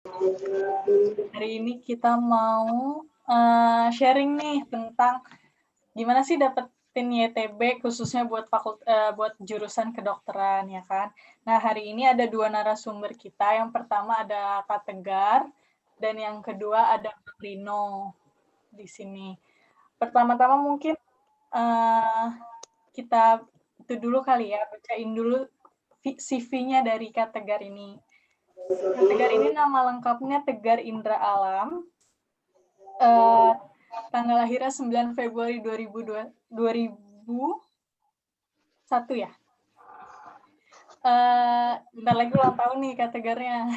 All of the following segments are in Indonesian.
Hari ini kita mau sharing nih tentang gimana sih dapetin YTB khususnya buat buat jurusan kedokteran ya kan. Nah, hari ini ada 2 narasumber kita. Yang pertama ada Kak Tegar dan yang kedua ada Kak Rino di sini. Pertama-tama mungkin kita itu dulu kali ya, bacain dulu CV-nya dari Kak Tegar ini. Kak Tegar ini nama lengkapnya Tegar Indra Alam. Tanggal lahirnya 9 Februari 2001 ya. Bentar lagi ulang tahun nih Kak Tegarnya.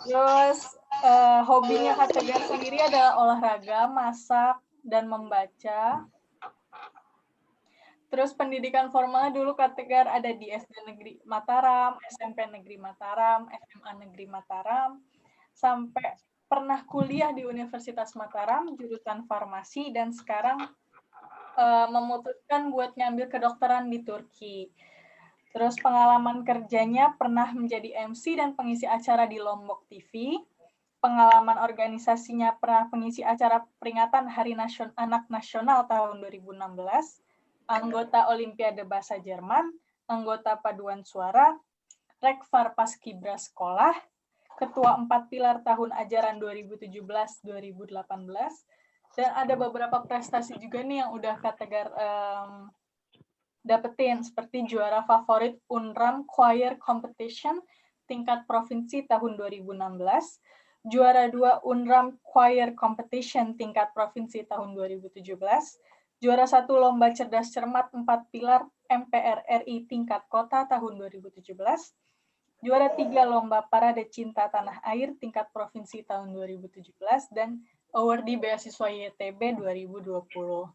Terus hobinya Kak Tegar sendiri adalah olahraga, masak, dan membaca. Terus pendidikan formalnya dulu Kak Tegar ada di SD Negeri Mataram, SMP Negeri Mataram, SMA Negeri Mataram, sampai pernah kuliah di Universitas Mataram, jurusan farmasi, dan sekarang memutuskan buat ngambil kedokteran di Turki. Terus pengalaman kerjanya pernah menjadi MC dan pengisi acara di Lombok TV. Pengalaman organisasinya pernah pengisi acara peringatan Hari Anak Nasional tahun 2016, anggota Olimpiade Bahasa Jerman, anggota Paduan Suara, Rekvar Paskibra Sekolah, Ketua 4 Pilar Tahun Ajaran 2017-2018, dan ada beberapa prestasi juga nih yang udah Kak Tegar dapetin, seperti juara favorit UNRAM Choir Competition tingkat provinsi tahun 2016, juara 2 UNRAM Choir Competition tingkat provinsi tahun 2017, juara 1 Lomba Cerdas Cermat 4 Pilar MPR RI tingkat kota tahun 2017, juara 3 Lomba Parade Cinta Tanah Air tingkat provinsi tahun 2017, dan awardee beasiswa YTB 2020.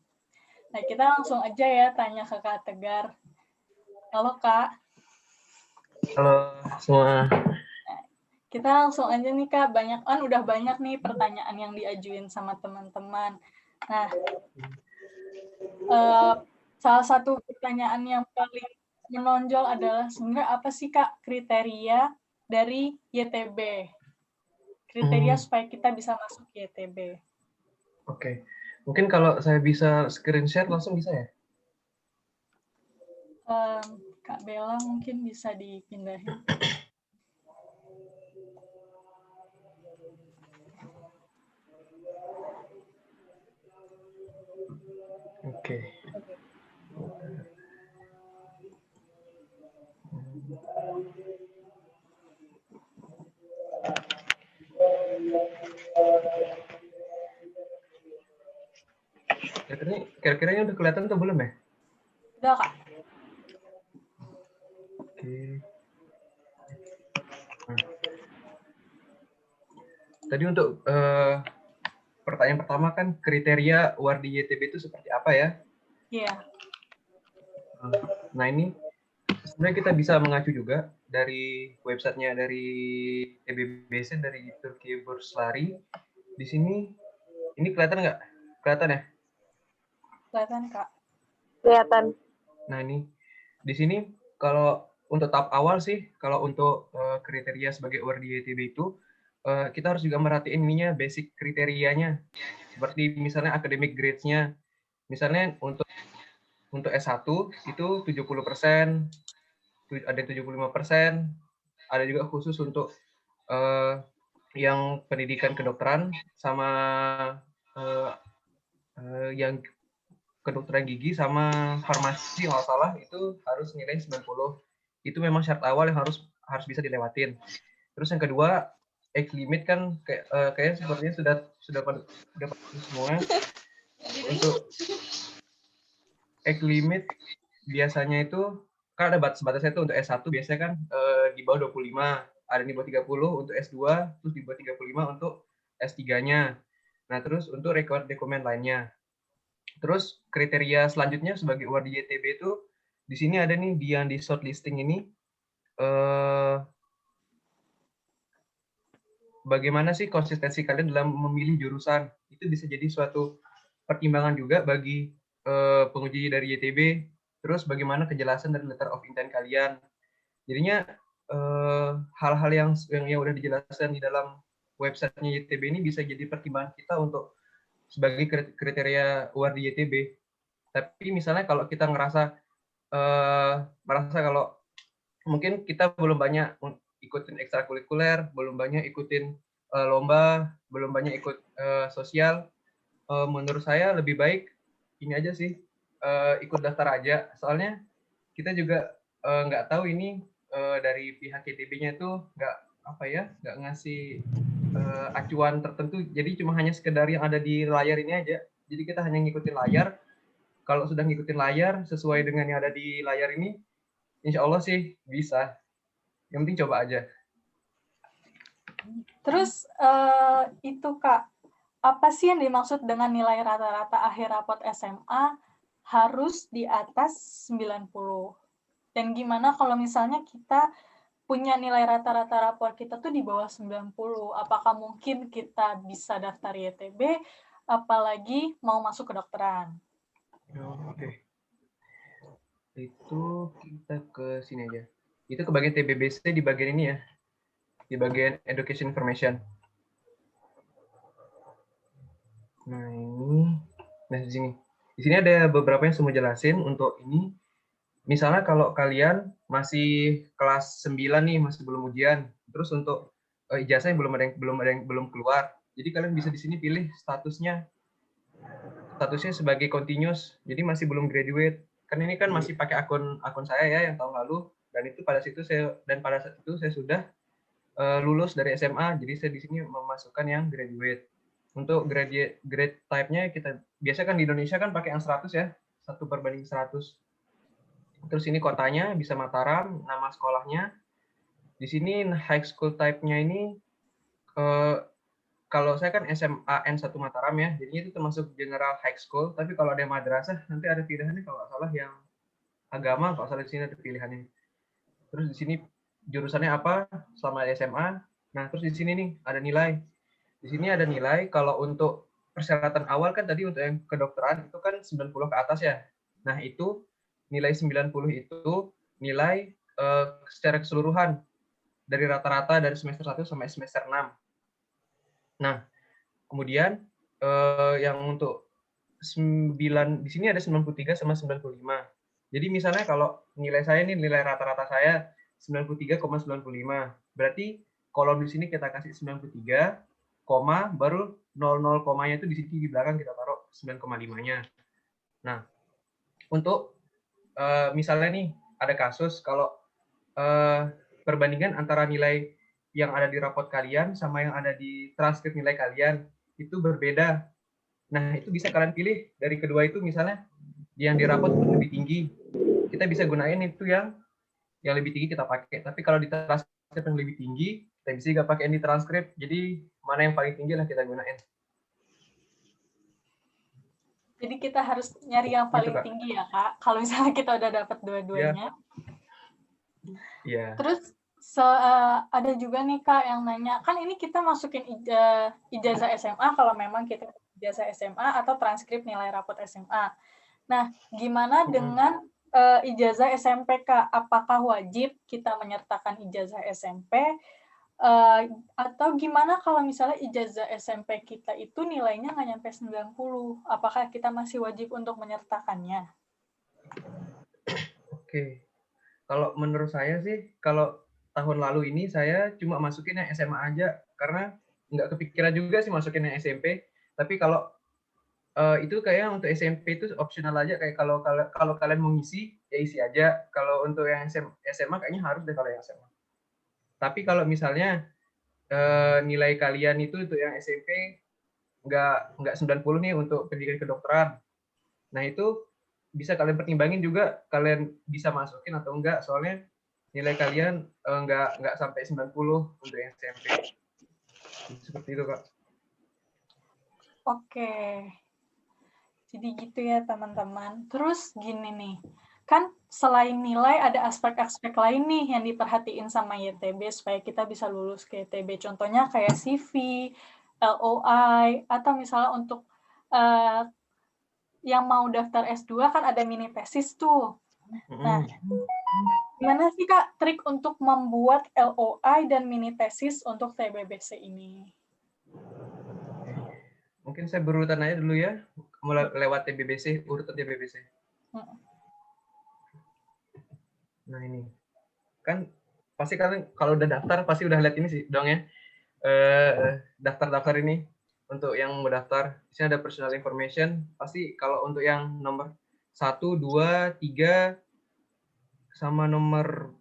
Nah, kita langsung aja ya tanya ke Kak Tegar. Halo, Kak. Halo semua. Kita langsung aja nih, Kak. Udah banyak nih pertanyaan yang diajuin sama teman-teman. Nah, salah satu pertanyaan yang paling menonjol adalah sebenarnya apa sih, Kak, kriteria dari YTB? Kriteria supaya kita bisa masuk YTB. Oke. Mungkin kalau saya bisa screen share langsung bisa ya? Kak Bella mungkin bisa dipindahin. Oke. Kira-kiranya udah kelihatan atau belum ya? Udah, Kak. Oke. Tadi untuk pertanyaan pertama kan kriteria wardi YTB itu seperti apa ya? Iya. Nah ini sebenarnya kita bisa mengacu juga dari websitenya dari TBBC, dari Turki Burslari. Di sini ini kelihatan nggak? Kelihatan ya? Kelihatan, Kak. Kelihatan. Nah ini di sini kalau untuk tahap awal sih, kalau untuk kriteria sebagai wardi YTB itu kita harus juga merhatiin ininya basic kriterianya, seperti misalnya academic grades-nya. Misalnya untuk S1 itu 70%, ada 75%, ada juga khusus untuk yang pendidikan kedokteran sama yang kedokteran gigi sama farmasi kalau salah itu harus nilai 90. Itu memang syarat awal yang harus bisa dilewatin. Terus yang kedua, age limit kan kayak sepertinya sudah pada semua. Untuk age limit biasanya itu kan ada batas-batasnya itu untuk S1 biasanya kan di bawah 25, ada di bawah 30 untuk S2, terus di bawah 35 untuk S3-nya. Nah, terus untuk dokumen lainnya. Terus kriteria selanjutnya sebagai wardi YTB itu di sini ada nih yang di shortlisting ini bagaimana sih konsistensi kalian dalam memilih jurusan. Itu bisa jadi suatu pertimbangan juga bagi penguji dari YTB. Terus bagaimana kejelasan dari letter of intent kalian. Jadinya hal-hal yang udah dijelaskan di dalam websitenya YTB ini bisa jadi pertimbangan kita untuk sebagai kriteria UAR di YTB. Tapi misalnya kalau kita merasa kalau mungkin kita belum banyak ikutin ekstrakurikuler, belum banyak ikutin lomba, belum banyak ikut sosial, menurut saya lebih baik ini aja sih, ikut daftar aja. Soalnya kita juga nggak tahu ini dari pihak YTB-nya itu nggak ngasih acuan tertentu. Jadi cuma hanya sekedar yang ada di layar ini aja. Jadi kita hanya ngikutin layar. Kalau sudah ngikutin layar sesuai dengan yang ada di layar ini, insya Allah sih bisa. Yang penting coba aja. Terus itu Kak, apa sih yang dimaksud dengan nilai rata-rata akhir rapot SMA harus di atas 90? Dan gimana kalau misalnya kita punya nilai rata-rata rapor kita tuh di bawah 90? Apakah mungkin kita bisa daftar YTB, apalagi mau masuk kedokteran? Oke. Itu kita ke sini aja. Itu ke bagian TBBC di bagian ini ya. Di bagian Education Information. Nah, ini. Nah, di sini. Di sini ada beberapa yang saya mau jelasin untuk ini. Misalnya kalau kalian masih kelas 9 nih, masih belum ujian. Terus untuk ijazahnya belum keluar. Jadi kalian bisa di sini pilih statusnya sebagai continuous. Jadi masih belum graduate. Kan ini kan masih pakai akun saya ya yang tahun lalu, dan pada saat itu saya sudah lulus dari SMA. Jadi saya di sini memasukkan yang graduate. Untuk grade type-nya kita biasa kan di Indonesia kan pakai yang 100 ya, 1/100. Terus ini kotanya bisa Mataram, nama sekolahnya. Di sini high school type-nya ini kalau saya kan SMA N1 Mataram ya, jadinya itu termasuk general high school. Tapi kalau ada madrasah nanti ada pilihannya, kalau nggak salah yang agama, kalau salah di sini ada pilihannya. Terus di sini jurusannya apa selama SMA. Nah, terus di sini nih ada nilai. Di sini ada nilai kalau untuk persyaratan awal kan tadi untuk yang kedokteran itu kan 90 ke atas ya. Nah, itu nilai 90 itu nilai secara keseluruhan dari rata-rata dari semester 1 sampai semester 6. Nah, kemudian yang untuk 9 di sini ada 93 sama 95. Jadi misalnya kalau nilai saya ini nilai rata-rata saya 93,95. Berarti kolom di sini kita kasih 93, baru 00 komanya itu di sini di belakang kita taruh 9,5-nya. Nah, untuk misalnya nih ada kasus kalau perbandingan antara nilai yang ada di rapot kalian sama yang ada di transkrip nilai kalian itu berbeda. Nah, itu bisa kalian pilih dari kedua itu, misalnya yang di rapot itu lebih tinggi. Kita bisa gunain itu yang lebih tinggi kita pakai. Tapi kalau di transkrip yang lebih tinggi, kita bisa juga pakai di transkrip. Jadi mana yang paling tinggi lah kita gunain. Jadi kita harus nyari yang paling gitu, tinggi ya Kak, kalau misalnya kita udah dapat dua-duanya. Iya. Terus ada juga nih Kak yang nanya, kan ini kita masukin ijazah SMA kalau memang kita ijazah SMA atau transkrip nilai rapot SMA. Nah, gimana dengan ijazah SMP Kak? Apakah wajib kita menyertakan ijazah SMP? Atau gimana kalau misalnya ijazah SMP kita itu nilainya nggak nyampe 90? Apakah kita masih wajib untuk menyertakannya? Oke. Kalau menurut saya sih, kalau tahun lalu ini saya cuma masukin yang SMA aja, karena nggak kepikiran juga sih masukin yang SMP. Tapi kalau itu kayaknya untuk SMP itu optional aja, kayak kalau kalian mau ngisi, ya isi aja. Kalau untuk yang SMA kayaknya harus deh kalau yang SMA. Tapi kalau misalnya nilai kalian itu untuk yang SMP nggak 90 nih untuk pendidikan kedokteran. Nah, itu bisa kalian pertimbangin juga, kalian bisa masukin atau enggak, soalnya nilai kalian nggak sampai 90 untuk yang SMP. Seperti itu, Kak. Oke. Jadi gitu ya, teman-teman. Terus gini nih, kan selain nilai ada aspek-aspek lain nih yang diperhatiin sama YTB supaya kita bisa lulus ke YTB. Contohnya kayak CV, LOI, atau misalnya untuk yang mau daftar S2 kan ada mini tesis tuh. Nah, gimana sih Kak trik untuk membuat LOI dan mini tesis untuk TBBC ini? Mungkin saya berurutan aja dulu ya, mulai lewat TBBC, urutan TBBC. Nah ini, kan pasti kalian kalau udah daftar pasti udah lihat ini sih dong ya, daftar-daftar ini untuk yang mau daftar. Di sini ada personal information. Pasti kalau untuk yang nomor 1, 2, 3 sama nomor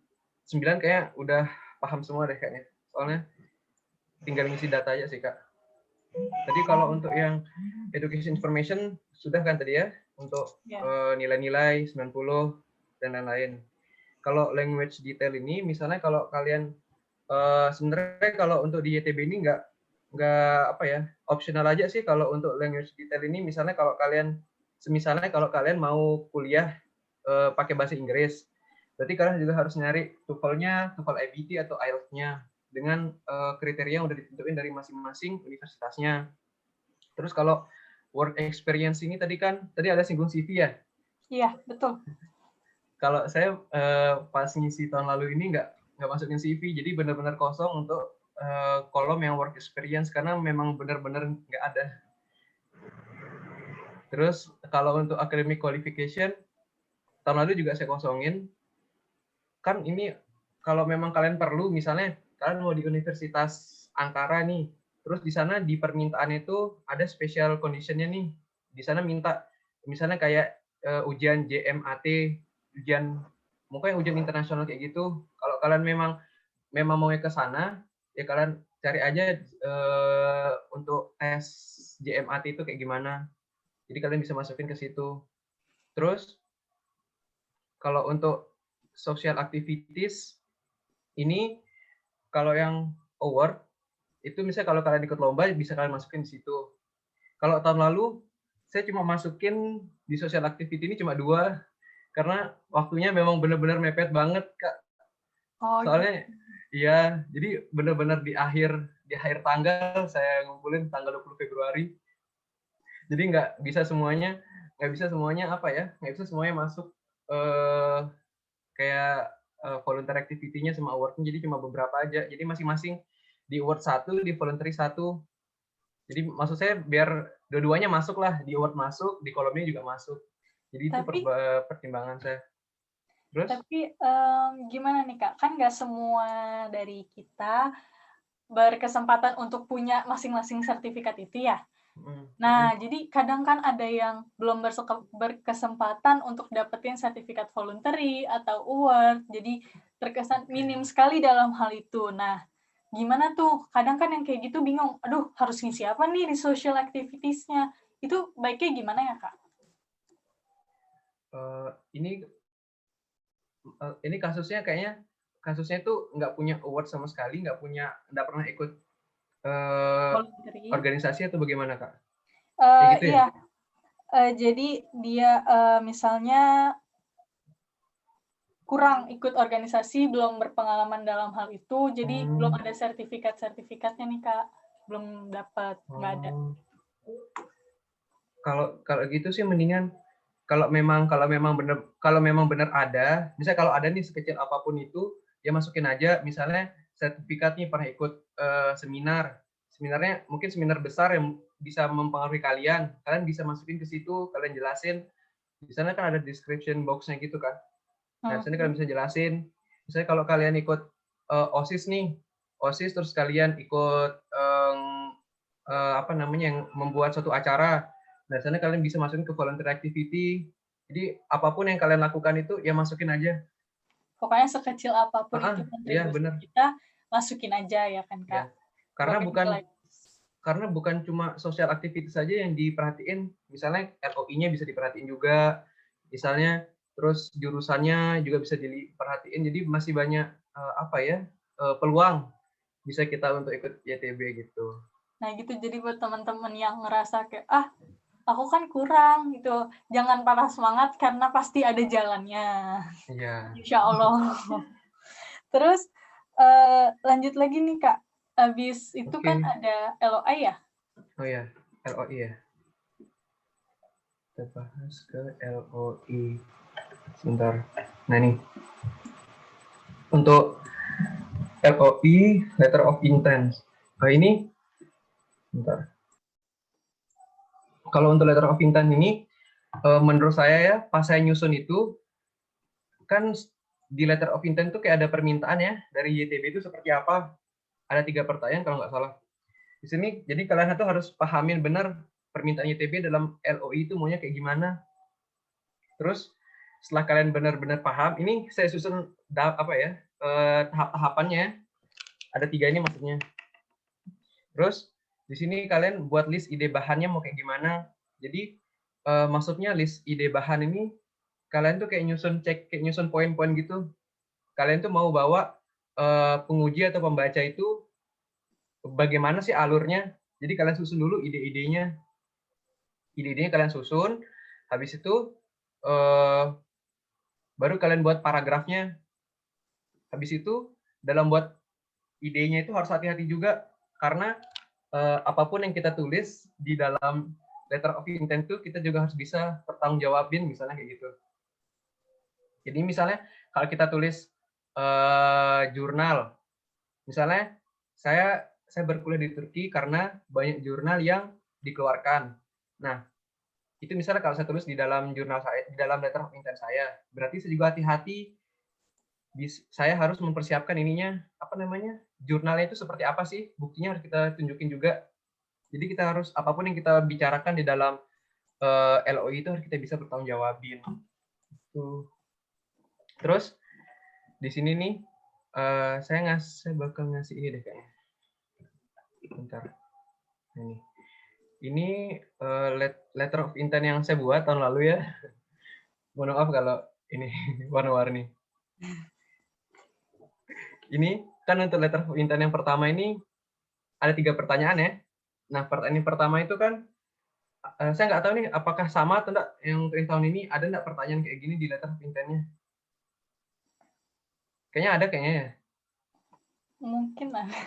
9 kayak udah paham semua deh kayaknya. Soalnya tinggal ngisi data aja sih Kak. Tadi kalau untuk yang education information sudah kan tadi ya, untuk nilai-nilai 90 dan lain-lain. Kalau language detail ini misalnya kalau kalian sebenarnya kalau untuk di YTB ini nggak apa ya, optional aja sih kalau untuk language detail ini. Misalnya kalau kalian mau kuliah pakai bahasa Inggris, berarti kalian juga harus nyari TOEFL-nya, TOEFL IBT atau IELTS-nya dengan kriteria yang udah ditentuin dari masing-masing universitasnya. Terus kalau work experience ini tadi ada singgung CV ya? Iya, betul. Kalau saya pas ngisi tahun lalu ini nggak masukin CV, jadi benar-benar kosong untuk kolom yang work experience karena memang benar-benar nggak ada. Terus kalau untuk academic qualification, tahun lalu juga saya kosongin. Kan ini kalau memang kalian perlu, misalnya kalian mau di Universitas Ankara nih, terus di sana di permintaan itu ada special condition-nya nih. Di sana minta misalnya kayak ujian JMAT, mungkin ujian internasional kayak gitu. Kalau kalian memang mau ke sana, ya kalian cari aja untuk tes JMAT itu kayak gimana. Jadi kalian bisa masukin ke situ. Terus kalau untuk social activities ini, kalau yang award itu misalnya kalau kalian ikut lomba bisa kalian masukin di situ. Kalau tahun lalu saya cuma masukin di social activity ini cuma 2 karena waktunya memang benar-benar mepet banget Kak. Soalnya iya, jadi benar-benar di akhir tanggal saya ngumpulin tanggal 20 Februari. Jadi nggak bisa semuanya apa ya, nggak bisa semuanya masuk kayak volunteer activity-nya sama award-nya, jadi cuma beberapa aja. Jadi masing-masing di award 1, di voluntary 1. Jadi maksud saya biar dua-duanya masuk lah, di award masuk, di kolomnya juga masuk. Jadi itu pertimbangan saya. Terus? Tapi gimana nih Kak, kan nggak semua dari kita berkesempatan untuk punya masing-masing sertifikat itu ya. Nah, jadi kadang kan ada yang belum berkesempatan untuk dapetin sertifikat voluntary atau award, jadi terkesan minim sekali dalam hal itu. Nah, gimana tuh? Kadang kan yang kayak gitu bingung, aduh harus ngisi apa nih di social activities-nya? Itu baiknya gimana ya, Kak? Ini kasusnya itu nggak punya award sama sekali, nggak pernah ikut organisasi atau bagaimana Kak? Gitu ya? Iya, jadi dia misalnya kurang ikut organisasi, belum berpengalaman dalam hal itu, jadi belum ada sertifikatnya nih Kak, belum dapat, nggak ada. Kalau gitu sih mendingan kalau memang benar ada, misalnya kalau ada nih sekecil apapun itu, ya masukin aja. Misalnya sertifikat nih pernah ikut seminarnya mungkin seminar besar yang bisa mempengaruhi kalian bisa masukin ke situ, kalian jelasin. Di sana kan ada description box-nya gitu kan. Nah, di sana kalian bisa jelasin. Misalnya kalau kalian ikut OSIS nih, terus kalian ikut yang membuat suatu acara. Nah, di sana kalian bisa masukin ke volunteer activity. Jadi apapun yang kalian lakukan itu ya masukin aja. Pokoknya sekecil apapun itu kontribusi kita, masukin aja ya kan Kak? Ya, karena bukan cuma social activity saja yang diperhatiin, misalnya LOI-nya bisa diperhatiin juga, misalnya terus jurusannya juga bisa diperhatiin. Jadi masih banyak peluang bisa kita untuk ikut YTB gitu. Nah gitu, jadi buat teman-teman yang ngerasa kayak aku kan kurang gitu, jangan patah semangat karena pasti ada jalannya. Iya. Insya Allah. Terus lanjut lagi nih Kak, habis itu kan ada LOI ya? Oh ya, LOI ya. Kita bahas ke LOI. Sebentar. Nah ini untuk LOI, Letter of Intent. Nah ini, sebentar. Kalau untuk Letter of Intent ini, menurut saya ya, pas saya nyusun itu, kan di Letter of Intent itu kayak ada permintaan ya, dari YTB itu seperti apa. Ada 3 pertanyaan kalau nggak salah. Di sini, jadi kalian tuh harus pahamin benar permintaan YTB dalam LOI itu maunya kayak gimana. Terus, setelah kalian benar-benar paham, ini saya susun apa ya, tahap-tahapannya. Ada 3 ini maksudnya. Terus, di sini kalian buat list ide bahannya mau kayak gimana. Jadi, maksudnya list ide bahan ini, kalian tuh kayak nyusun poin-poin gitu. Kalian tuh mau bawa penguji atau pembaca itu bagaimana sih alurnya. Jadi kalian susun dulu ide-idenya. Ide-idenya kalian susun, habis itu baru kalian buat paragrafnya. Habis itu dalam buat idenya itu harus hati-hati juga, karena apapun yang kita tulis di dalam letter of intent itu kita juga harus bisa pertanggungjawabin, misalnya kayak gitu. Jadi misalnya kalau kita tulis jurnal, misalnya saya berkuliah di Turki karena banyak jurnal yang dikeluarkan. Nah, itu misalnya kalau saya tulis di dalam jurnal saya, di dalam letter of intent saya, berarti saya juga hati-hati. Saya harus mempersiapkan ininya, apa namanya, jurnalnya itu seperti apa sih, buktinya harus kita tunjukin juga. Jadi kita harus, apapun yang kita bicarakan di dalam LOI itu harus kita bisa bertanggungjawabin. Terus di sini nih saya bakal ngasih ini deh kayaknya. Bentar. Ini letter of intent yang saya buat tahun lalu ya. Mohon maaf kalau ini warna-warni. Ini kan untuk letter of intent yang pertama ini ada 3 pertanyaan ya. Nah, pertanyaan pertama itu kan saya nggak tahu nih apakah sama atau enggak yang untuk tahun ini, ada enggak pertanyaan kayak gini di letter of intent-nya? Kayaknya ada kayaknya ya. Mungkin ada.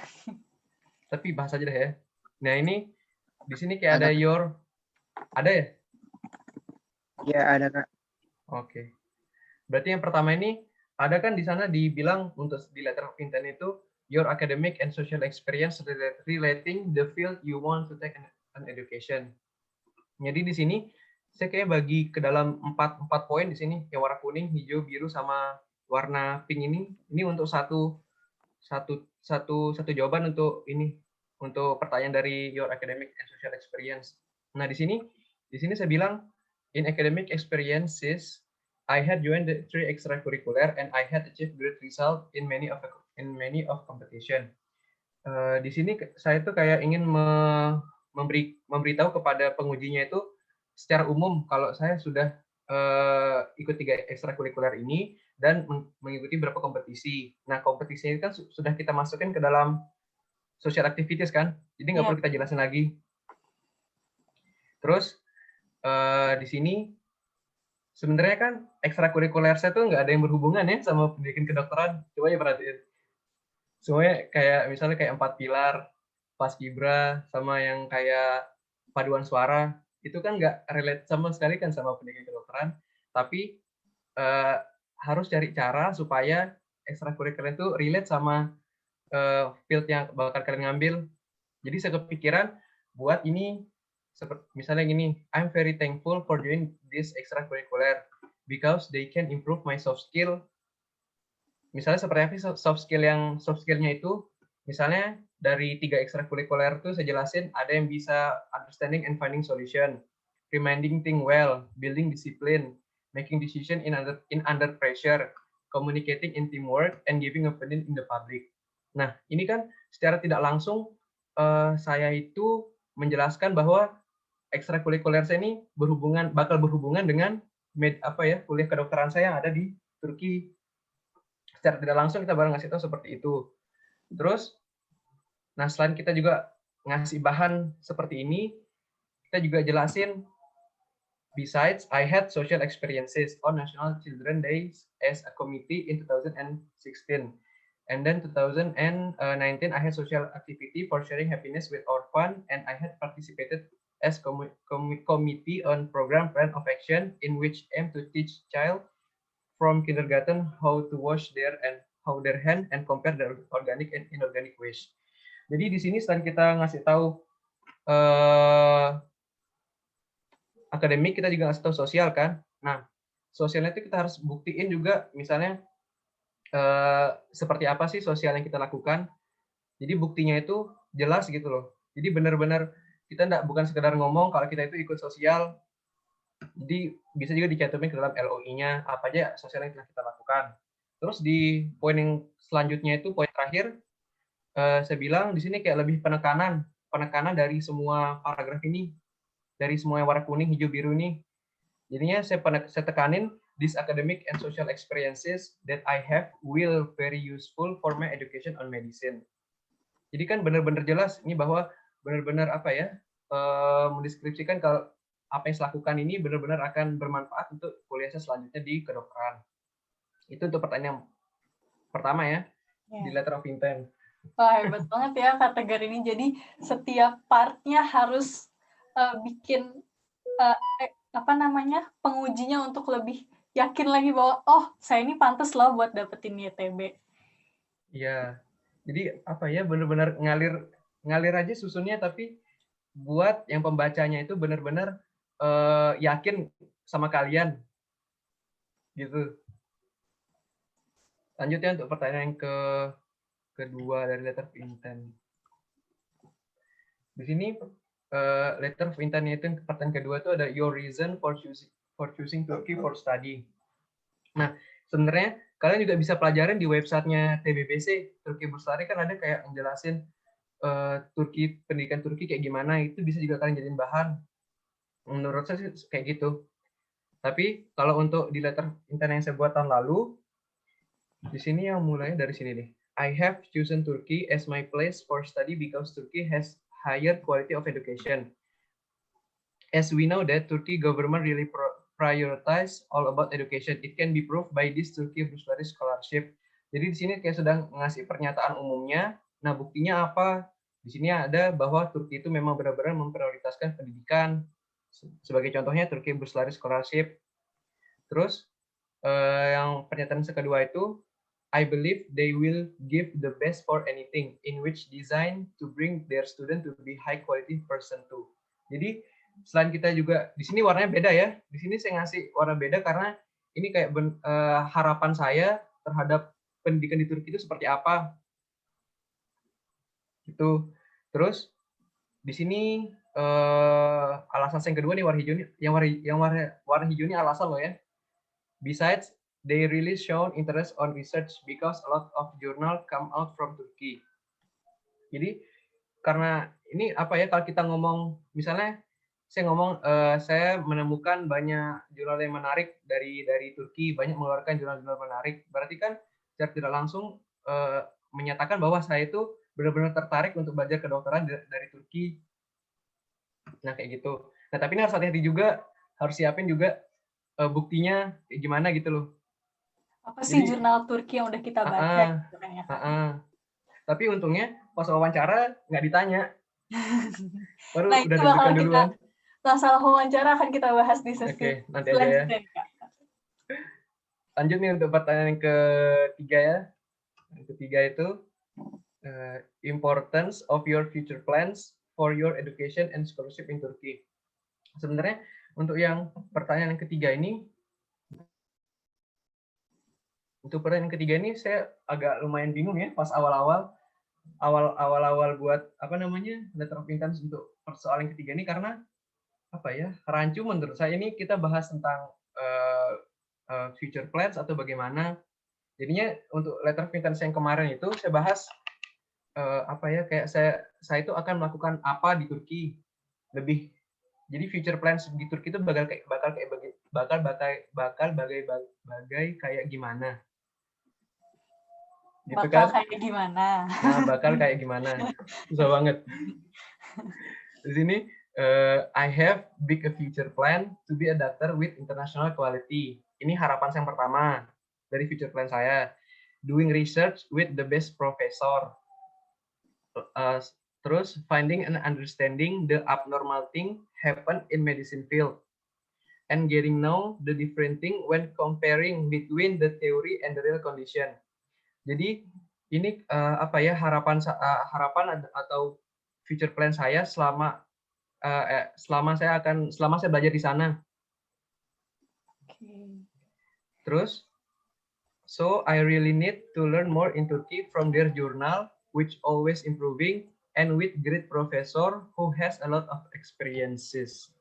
Tapi bahas aja deh ya. Nah, ini di sini kayak ada your, ada ya? Ya, ada Kak. Oke. Berarti yang pertama ini ada kan di sana dibilang untuk di letter of intent itu your academic and social experience relating the field you want to take an education. Jadi di sini saya kayak bagi ke dalam 4 poin di sini, yang warna kuning, hijau, biru sama warna pink ini untuk satu jawaban untuk ini, untuk pertanyaan dari your academic and social experience. Nah, di sini saya bilang in academic experiences I had joined the 3 extracurricular and I had achieved great result in many of competition. Di sini saya tuh kayak ingin memberitahu kepada pengujinya itu secara umum kalau saya sudah ikut 3 ekstrakurikuler ini dan mengikuti beberapa kompetisi. Nah, kompetisi ini kan sudah kita masukkan ke dalam social activities kan, jadi nggak perlu kita jelasin lagi. Terus di sini sebenarnya kan ekstrakurikuler saya tuh nggak ada yang berhubungan ya sama pendidikan kedokteran. Coba ya perhatiin. Semuanya kayak misalnya kayak 4 pilar, paskibra, sama yang kayak paduan suara, itu kan nggak relate sama sekali kan sama pendidikan kedokteran, tapi harus cari cara supaya ekstrakurikuler itu relate sama field yang bakal kalian ngambil. Jadi saya kepikiran buat ini, seperti misalnya gini, I'm very thankful for doing this extracurricular because they can improve my soft skill. Misalnya seperti apa soft skill-nya itu, misalnya dari 3 ekstrakurikuler itu saya jelasin, ada yang bisa understanding and finding solution, reminding thing well, building discipline, making decision in under pressure, communicating in teamwork, and giving opinion in the public. Nah, ini kan secara tidak langsung saya itu menjelaskan bahwa ekstrakurikuler saya ini bakal berhubungan dengan kuliah kedokteran saya yang ada di Turki. Secara tidak langsung kita baru ngasih tahu seperti itu. Terus, nah selain kita juga ngasih bahan seperti ini, kita juga jelasin, besides, I had social experiences on National Children's Days as a committee in 2016. And then 2019, I had social activity for sharing happiness with orphan, and I had participated as committee on program plan of action in which aim to teach child from kindergarten how to wash their hand and compare the organic and inorganic waste. Jadi di sini selain kita ngasih tahu akademik, kita juga ngasih tahu sosial kan. Nah, sosialnya itu kita harus buktiin juga, misalnya seperti apa sih sosial yang kita lakukan. Jadi buktinya itu jelas gitu loh. Jadi benar-benar kita bukan sekedar ngomong kalau kita itu ikut sosial. Jadi bisa juga dicantumin ke dalam LOI-nya apa aja sosial yang telah kita lakukan. Terus di poin yang selanjutnya itu poin terakhir, saya bilang di sini kayak lebih penekanan dari semua paragraf ini, dari semua yang warna kuning, hijau, biru ini. Jadinya saya tekanin, these academic and social experiences that I have will very useful for my education on medicine. Jadi kan benar-benar jelas ini bahwa benar-benar apa ya, mendeskripsikan kalau apa yang saya lakukan ini benar-benar akan bermanfaat untuk kuliah saya selanjutnya di kedokteran. Itu untuk pertanyaan pertama ya, di letter of intent. Wah, hebat banget ya kategori ini. Jadi setiap partnya harus bikin pengujinya untuk lebih yakin lagi bahwa saya ini pantas loh buat dapetin YTB. Iya. Jadi apa ya, benar-benar ngalir aja susunnya, tapi buat yang pembacanya itu benar-benar yakin sama kalian gitu. Lanjutnya untuk pertanyaan yang kedua dari letter of intent. Di sini letter of intent itu pertanyaan kedua itu ada your reason for choosing Turkey for study. Nah, sebenarnya kalian juga bisa pelajarin di websitenya TBBC, Turki Bursary, kan ada kayak ngejelasin pendidikan Turki kayak gimana, itu bisa juga kalian jadiin bahan. Menurut saya sih kayak gitu. Tapi kalau untuk di letter intent yang saya buat tahun lalu, di sini yang mulai dari sini nih. I have chosen Turkey as my place for study because Turkey has higher quality of education. As we know that Turkey government really prioritize all about education. It can be proved by this Turkey Bursary Scholarship. Jadi di sini kayak sedang ngasih pernyataan umumnya. Nah, buktinya apa? Di sini ada bahwa Turki itu memang benar-benar memprioritaskan pendidikan. Sebagai contohnya Turki Bursary Scholarship. Terus yang pernyataan kedua itu, I believe they will give the best for anything in which design to bring their student to be high quality person too. Jadi selain kita juga di sini warnanya beda ya. Di sini saya ngasih warna beda karena ini kayak harapan saya terhadap pendidikan di Turki itu seperti apa. Gitu. Terus di sini alasan yang kedua nih warna hijau nih, warna hijau ini alasan loh ya. Besides, they really shown interest on research because a lot of journal come out from Turkey. Jadi karena ini apa ya, kalau kita ngomong misalnya saya ngomong saya menemukan banyak jurnal yang menarik dari Turki, banyak mengeluarkan jurnal-jurnal menarik. Berarti kan secara tidak langsung menyatakan bahwa saya itu benar-benar tertarik untuk belajar kedokteran dari Turki. Nah, kayak gitu. Nah, tapi ini harus hati-hati juga, harus siapin juga buktinya kayak gimana gitu loh. Apa sih jurnal Turki yang udah kita baca? Tapi untungnya pas wawancara nggak ditanya. Baru nah, udah itu bakal duluan. Masalah wawancara akan kita bahas di sesi nanti aja ya. Lanjut nih untuk pertanyaan yang ketiga ya. Yang ketiga itu importance of your future plans for your education and scholarship in Turkey. Sebenarnya untuk yang pertanyaan yang ketiga ini, saya agak lumayan bingung ya pas awal-awal buat letter of intent untuk persoalan yang ketiga ini, karena rancu menurut saya ini kita bahas tentang future plans atau bagaimana. Jadinya untuk letter of intent yang kemarin itu saya bahas kayak saya itu akan melakukan apa di Turki lebih. Jadi future plans di Turki itu bakal kayak gimana. Gitu bakal kan? kayak gimana? Nah, bakal kayak gimana? Susah banget. Di sini I have big a future plan to be a doctor with international quality. Ini harapan yang pertama dari future plan saya. Doing research with the best professor. Terus finding and understanding the abnormal thing happen in medicine field. and getting know the different thing when comparing between the theory and the real condition. Jadi ini harapan atau future plan saya selama saya belajar di sana. Terus, so I really need to learn more in Turkey from their journal, which always improving, and with great professor who has a lot of experiences.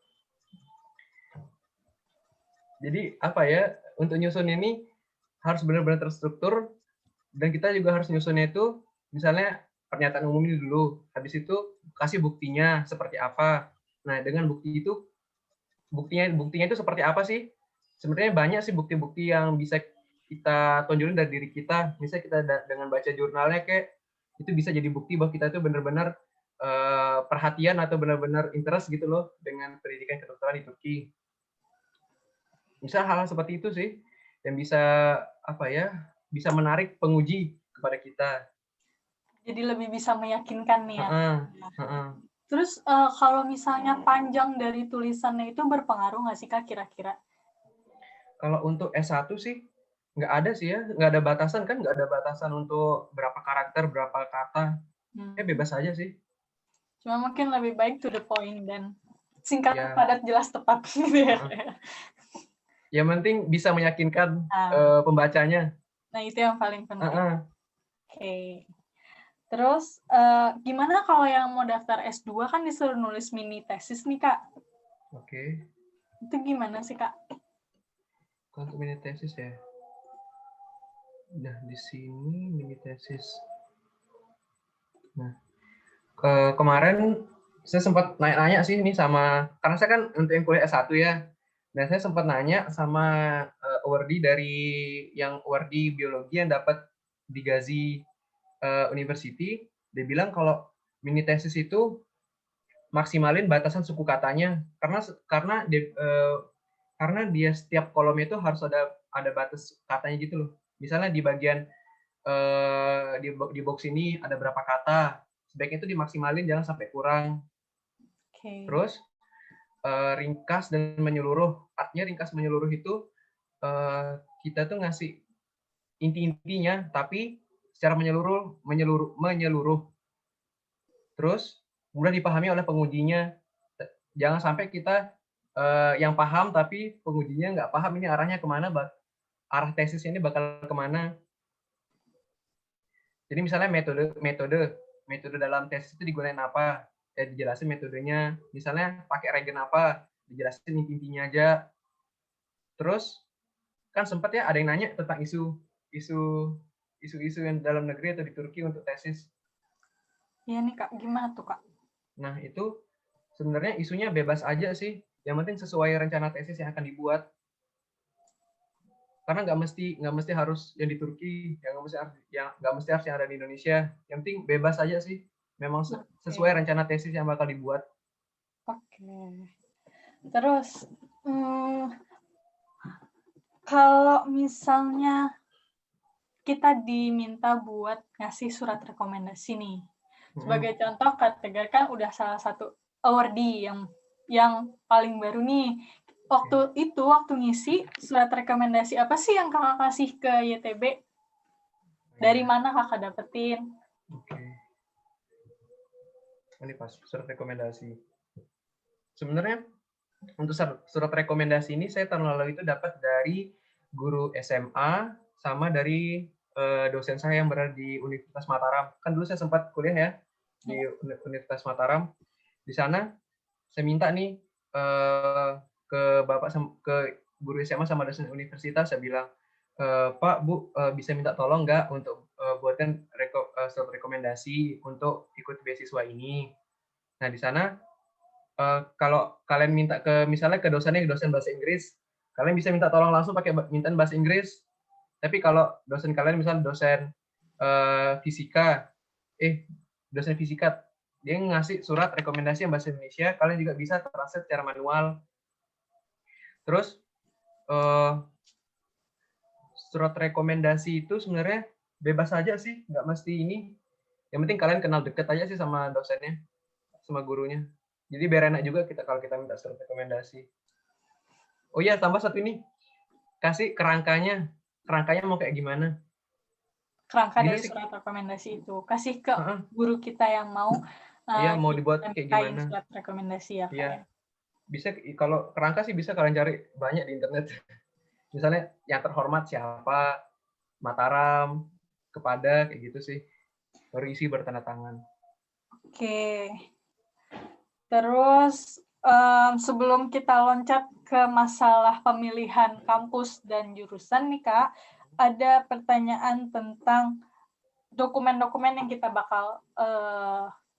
Jadi untuk nyusun ini harus benar-benar terstruktur, dan kita juga harus nyusunnya itu misalnya pernyataan umum ini dulu, habis itu kasih buktinya seperti apa. Nah, dengan buktinya itu seperti apa sih? Sebenarnya banyak sih bukti-bukti yang bisa kita tonjolin dari diri kita. Misalnya kita dengan baca jurnalnya itu bisa jadi bukti bahwa kita itu benar-benar perhatian atau benar-benar interest gitu loh dengan pendidikan kedokteran di Turki. Misal hal-hal seperti itu sih yang bisa bisa menarik penguji kepada kita. Jadi lebih bisa meyakinkan nih ya. Terus kalau misalnya panjang dari tulisannya itu berpengaruh nggak sih Kak kira-kira? Kalau untuk S1 sih nggak ada sih ya, nggak ada batasan kan, nggak ada batasan untuk berapa karakter, berapa kata. Bebas aja sih. Cuma mungkin lebih baik to the point dan singkat, padat, jelas, tepat gitu ya. Yang penting bisa meyakinkan pembacanya. Nah, itu yang paling penting. Oke. Terus, gimana kalau yang mau daftar S2 kan disuruh nulis mini tesis nih, Kak? Oke. Itu gimana sih, Kak? Untuk mini tesis ya. Nah, di sini mini tesis. Nah, kemarin saya sempat nanya sih ini karena saya kan untuk yang kuliah S1 ya. Dan saya sempat nanya sama awardee dari yang awardee biologi yang dapat di Gazi University. Dia bilang kalau mini tesis itu maksimalin batasan suku katanya karena dia setiap kolom itu harus ada batas katanya gitu loh. Misalnya di bagian di box ini ada berapa kata, sebaiknya itu dimaksimalin, jangan sampai kurang. Terus ringkas dan menyeluruh. Artinya ringkas menyeluruh itu kita tuh ngasih inti-intinya, tapi secara menyeluruh. Terus mudah dipahami oleh pengujinya. Jangan sampai kita yang paham tapi pengujinya nggak paham ini arahnya kemana, arah tesisnya ini bakal kemana. Jadi misalnya metode dalam tesis itu digunakan apa? Ya dijelasin metodenya. Misalnya pakai regen apa? Dijelasin intinya aja. Terus kan sempat ya ada yang nanya tentang isu yang dalam negeri atau di Turki untuk tesis. Iya nih Kak, gimana tuh Kak? Nah itu sebenarnya isunya bebas aja sih. Yang penting sesuai rencana tesis yang akan dibuat. Karena nggak mesti harus yang di Turki, nggak mesti harus yang ada di Indonesia. Yang penting bebas aja sih. Memang sesuai rencana tesis yang bakal dibuat. Oke. Terus kalau misalnya kita diminta buat ngasih surat rekomendasi nih, sebagai contoh Kak Tegar kan udah salah satu awardee yang paling baru nih. Waktu ngisi surat rekomendasi apa sih yang Kakak kasih ke YTB? Dari mana Kakak dapetin? Oke. Ini pas surat rekomendasi. Sebenarnya untuk surat rekomendasi ini saya tahun lalu itu dapat dari guru SMA sama dari dosen saya yang berada di Universitas Mataram. Kan dulu saya sempat kuliah ya di Universitas Mataram. Di sana saya minta nih ke guru SMA sama dosen universitas, saya bilang, Pak, Bu, bisa minta tolong nggak untuk buatkan surat rekomendasi untuk ikut beasiswa ini. Nah di sana kalau kalian minta misalnya ke dosen bahasa Inggris, kalian bisa minta tolong langsung pakai mintaan bahasa Inggris. Tapi kalau dosen kalian misalnya dosen fisika, dia ngasih surat rekomendasi yang bahasa Indonesia, kalian juga bisa translate secara manual. Terus surat rekomendasi itu sebenarnya bebas aja sih, nggak mesti ini. Yang penting kalian kenal deket aja sih sama dosennya, sama gurunya. Jadi biar enak juga kalau kita minta surat rekomendasi. Oh iya, tambah satu ini. Kasih kerangkanya. Kerangkanya mau kayak gimana? Kerangka Bisa dari sih. surat rekomendasi itu. Kasih ke Heeh. guru kita yang mau Iya, mau kita dibuat kayak mintain gimana? surat rekomendasi ya, Kak Iya. ya. Bisa kalau kerangka sih bisa kalian cari banyak di internet. Misalnya yang terhormat siapa, Mataram, kepada kayak gitu sih. Baru isi bertanda tangan. Oke. Terus sebelum kita loncat ke masalah pemilihan kampus dan jurusan nih Kak, ada pertanyaan tentang dokumen-dokumen yang kita bakal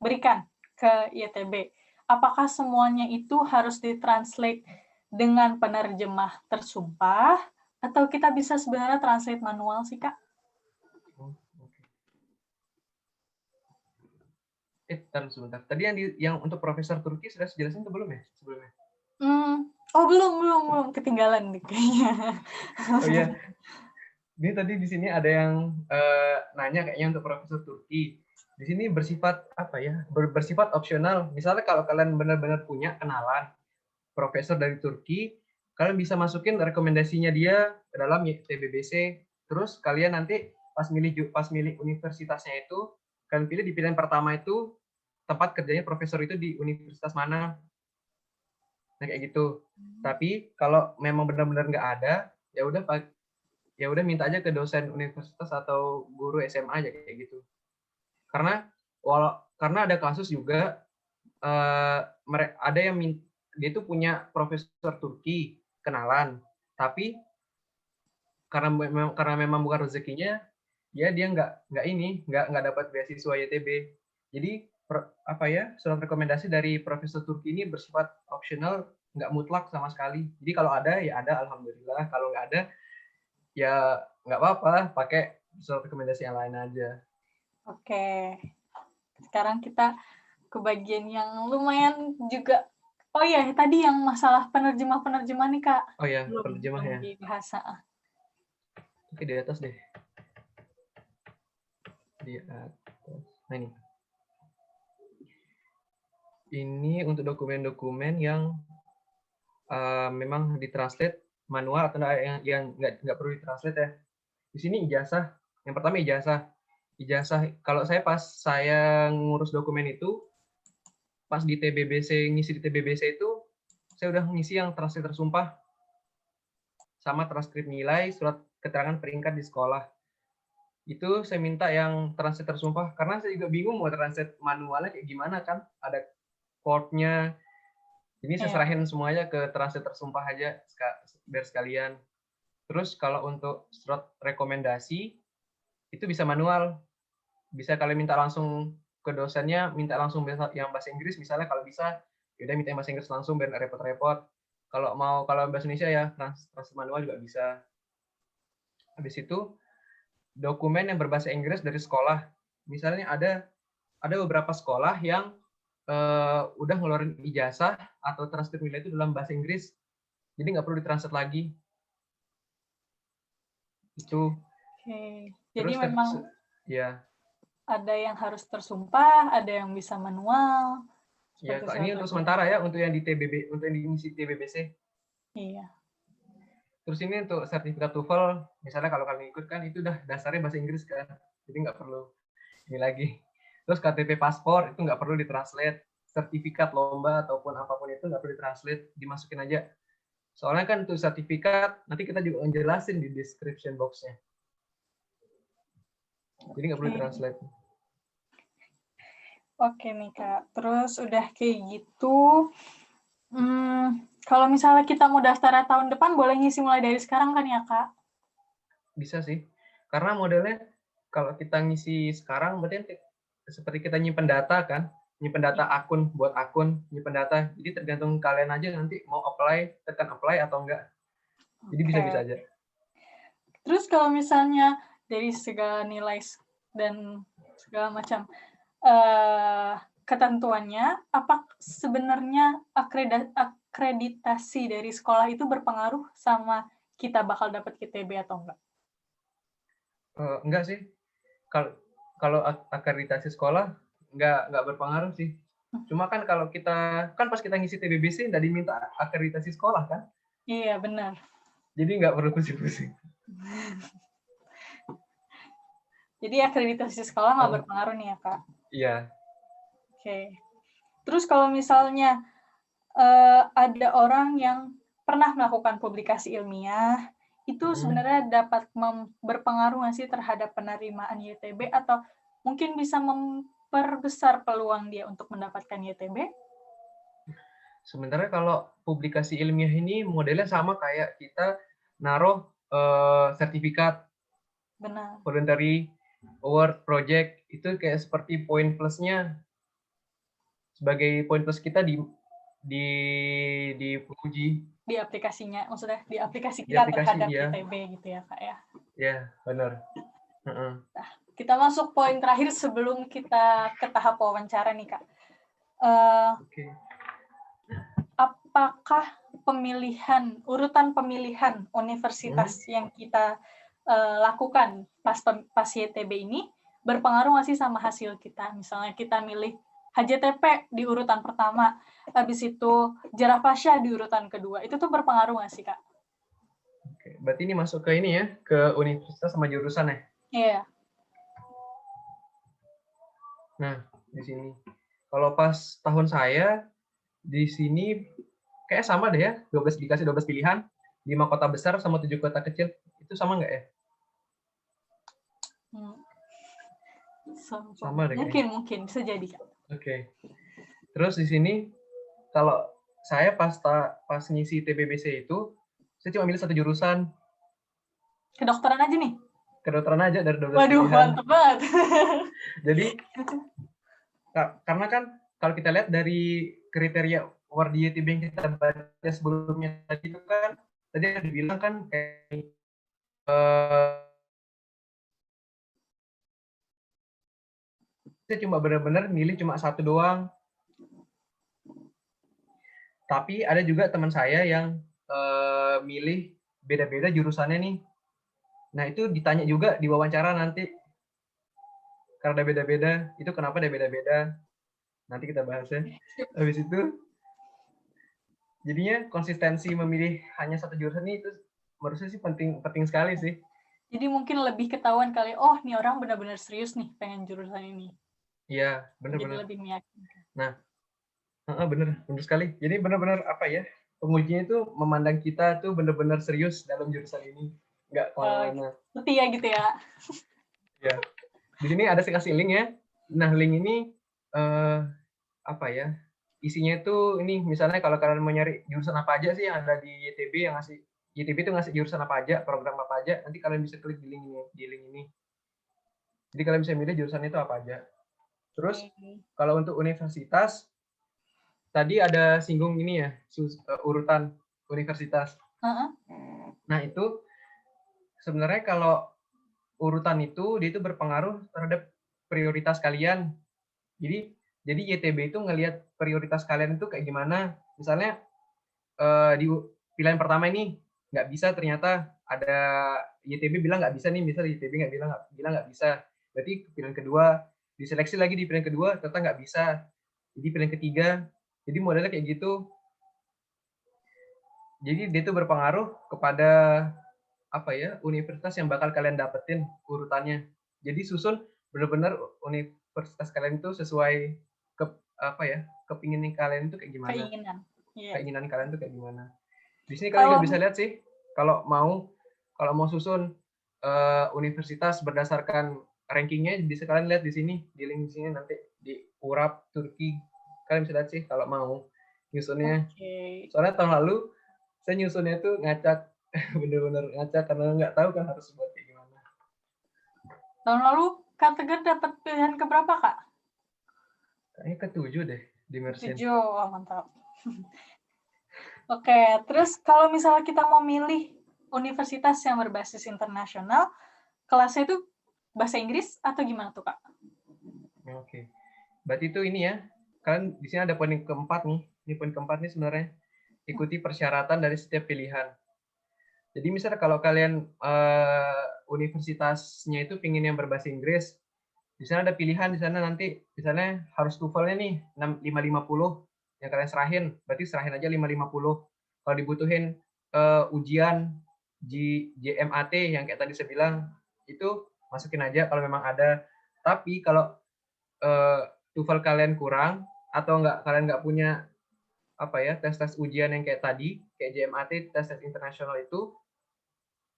berikan ke ITB. Apakah semuanya itu harus ditranslate dengan penerjemah tersumpah atau kita bisa sebenarnya translate manual sih Kak? Taruh sebentar. Tadi yang untuk Profesor Turki sudah dijelasin atau belum ya sebelumnya? Oh belum ketinggalan nih kayaknya. Oh iya. Ini tadi di sini ada yang nanya kayaknya untuk Profesor Turki. Di sini bersifat apa ya? Bersifat opsional. Misalnya kalau kalian benar-benar punya kenalan profesor dari Turki, kalian bisa masukin rekomendasinya dia ke dalam TBBC. Terus kalian nanti pas milih universitasnya itu, kalian pilih di pilihan pertama itu tempat kerjanya profesor itu di universitas mana. Nah kayak gitu. Tapi kalau memang benar-benar nggak ada, ya udah minta aja ke dosen universitas atau guru SMA aja kayak gitu. Karena ada kasus juga ada yang dia itu punya profesor Turki kenalan, tapi karena memang bukan rezekinya, dia nggak dapat beasiswa YTB. Jadi surat rekomendasi dari profesor Turki ini bersifat opsional, nggak mutlak sama sekali. Jadi kalau ada ya ada, alhamdulillah. Kalau nggak ada ya nggak apa-apa, pakai surat rekomendasi yang lain aja. Oke, sekarang kita ke bagian yang lumayan juga. Oh iya, tadi yang masalah penerjemah nih Kak. Oh ya, Belum penerjemah ya. dibahas. Oke, di atas deh. Di atas. Nah ini. Ini untuk dokumen-dokumen yang memang ditranslate manual atau yang nggak perlu ditranslate ya. Di sini ijazah. Yang pertama ijazah. Ijazah, kalau pas saya ngurus dokumen itu, pas di TBBC, ngisi di TBBC itu, saya udah ngisi yang translate tersumpah, sama transkrip nilai, surat keterangan peringkat di sekolah. Itu saya minta yang translate tersumpah, karena saya juga bingung mau translate manualnya kayak gimana kan, ada chord-nya. Ini saya serahin semuanya ke translate tersumpah aja, biar sekalian. Terus kalau untuk surat rekomendasi, itu bisa manual. Bisa kalian minta langsung ke dosennya, minta langsung yang bahasa Inggris, misalnya kalau bisa, yaudah minta yang bahasa Inggris langsung, biar repot-repot. Kalau bahasa Indonesia ya, translate manual juga bisa. Habis itu, dokumen yang berbahasa Inggris dari sekolah. Misalnya ada beberapa sekolah yang udah ngeluarin ijazah atau transkrip nilai itu dalam bahasa Inggris, jadi nggak perlu ditranslate lagi. Itu. Oke. Terus Jadi memang ya. Ada yang harus tersumpah, ada yang bisa manual. Ya, ini untuk sementara ya, untuk yang di TBBC. Iya. Terus ini untuk sertifikat TOEFL, misalnya kalau kalian ikut kan itu udah dasarnya bahasa Inggris kan, jadi nggak perlu ini lagi. Terus KTP paspor itu nggak perlu ditranslate, sertifikat lomba ataupun apapun itu nggak perlu ditranslate, dimasukin aja. Soalnya kan untuk sertifikat nanti kita juga ngejelasin di description box-nya. Jadi nggak perlu ditranslate. Oke nih Kak, terus udah kayak gitu, kalau misalnya kita mau daftar tahun depan, boleh ngisi mulai dari sekarang kan ya Kak? Bisa sih, karena modelnya kalau kita ngisi sekarang berarti seperti kita nyimpen data kan, nyimpen data akun buat akun, nyimpen data, jadi tergantung kalian aja nanti mau apply, tekan apply atau enggak. Jadi bisa-bisa aja. Terus kalau misalnya dari segala nilai dan segala macam ketentuannya, apa sebenarnya akreditasi dari sekolah itu berpengaruh sama kita bakal dapat ITB atau enggak? Enggak sih. Kalau akreditasi sekolah enggak berpengaruh sih. Cuma kan kalau pas kita ngisi TBBC nggak diminta akreditasi sekolah kan? Iya, benar. Jadi nggak perlu pusing-pusing. Jadi akreditasi sekolah nggak Oh. berpengaruh nih ya, Kak? Iya. Oke. Terus kalau misalnya ada orang yang pernah melakukan publikasi ilmiah, itu sebenarnya dapat berpengaruh nggak sih terhadap penerimaan YTB atau mungkin bisa memperbesar peluang dia untuk mendapatkan YTB? Sebenarnya kalau publikasi ilmiah ini modelnya sama kayak kita naruh sertifikat Benar. voluntary award project, itu kayak seperti poin plusnya, sebagai poin plus kita di uji Di aplikasinya, maksudnya di aplikasi di kita aplikasi, terhadap ya. YTB gitu ya, Kak ya. Ya, benar. Nah, kita masuk poin terakhir sebelum kita ke tahap wawancara nih, Kak. Oke. Apakah urutan pemilihan universitas yang kita lakukan pas YTB ini berpengaruh nggak sih sama hasil kita? Misalnya kita milih HJTP di urutan pertama, habis itu Jarah Pasha di urutan kedua, itu tuh berpengaruh nggak sih, Kak? Oke, berarti ini masuk ke ini ya, ke universitas sama jurusan ya? Iya. Nah, di sini. Kalau pas tahun saya, di sini kayak sama deh ya, dikasih 12 pilihan, 5 kota besar sama 7 kota kecil. Itu sama nggak ya? Sama deh kayaknya. Mungkin bisa jadi, Kak. Oke. Terus di sini kalau saya pas ngisi TBBC itu, saya cuma milih satu jurusan. Kedokteran aja nih? Kedokteran aja dari 12 Waduh, pilihan. mantep banget. Jadi, karena kan kalau kita lihat dari kriteria award di YTB yang kita baca sebelumnya tadi itu kan, tadi ada dibilang kan kayak saya cuma benar-benar milih cuma satu doang. Tapi ada juga teman saya yang milih beda-beda jurusannya nih. Nah, itu ditanya juga di wawancara nanti. Karena ada beda-beda, itu kenapa ada beda-beda. Nanti kita bahas ya. Habis itu, jadinya konsistensi memilih hanya satu jurusan itu menurut saya sih penting sekali sih. Jadi mungkin lebih ketahuan kali, oh nih orang benar-benar serius nih pengen jurusan ini. Iya, benar-benar. Jadi lebih meyakinkan. Nah, benar sekali. Jadi benar-benar apa ya, pengujinya itu memandang kita tuh benar-benar serius dalam jurusan ini, nggak kemana-mana. Setia gitu ya. Ya, di sini ada saya kasih link ya. Nah, link ini apa ya? Isinya itu ini misalnya kalau kalian mau nyari jurusan apa aja sih yang ada di YTB, yang ngasih YTB itu ngasih jurusan apa aja, program apa aja, nanti kalian bisa klik di link ini. Jadi kalian bisa milih jurusan itu apa aja. Terus kalau untuk universitas tadi ada singgung ini ya, urutan universitas. Nah, itu sebenarnya kalau urutan itu dia itu berpengaruh terhadap prioritas kalian. Jadi YTB itu ngelihat prioritas kalian itu kayak gimana. Misalnya di pilihan pertama ini nggak bisa, ternyata ada YTB bilang nggak bisa nih, misalnya YTB nggak bilang nggak bisa. Berarti pilihan kedua diseleksi lagi di pilihan kedua ternyata nggak bisa. Jadi pilihan ketiga, jadi modelnya kayak gitu. Jadi dia itu berpengaruh kepada apa ya, universitas yang bakal kalian dapetin urutannya. Jadi susun benar-benar universitas kalian itu sesuai ke apa ya, kepinginan kalian itu kayak gimana. Keinginan kalian itu kayak gimana. Di sini kalian juga bisa lihat sih, kalau mau susun universitas berdasarkan rankingnya, bisa kalian lihat di sini, di link di sini nanti di URAP Turki. Kalian bisa lihat sih kalau mau nyusunnya. Soalnya tahun lalu saya nyusunnya tuh ngacak, bener-bener ngacak karena nggak tahu kan harus buat kayak gimana. Tahun lalu Kak Tegar dapat pilihan keberapa, Kak? Kayaknya ke-7 deh di Mersin. 7, oh, mantap. Oke, terus kalau misalnya kita mau milih universitas yang berbasis internasional, kelasnya itu bahasa Inggris atau gimana tuh, Kak? Oke. Berarti itu ini ya, kalian di sini ada poin keempat nih. Ini poin keempat nih sebenarnya. Ikuti persyaratan dari setiap pilihan. Jadi misalnya kalau kalian universitasnya itu pingin yang berbahasa Inggris, di sana ada pilihan, di sana nanti misalnya harus TOEFL-nya nih 550 yang kalian serahin, berarti serahin aja 550. Kalau dibutuhin ujian JMAT yang kayak tadi saya bilang, itu masukin aja kalau memang ada. Tapi kalau TOEFL kalian kurang atau kalian nggak punya tes ujian yang kayak tadi, kayak JMAT, tes internasional itu,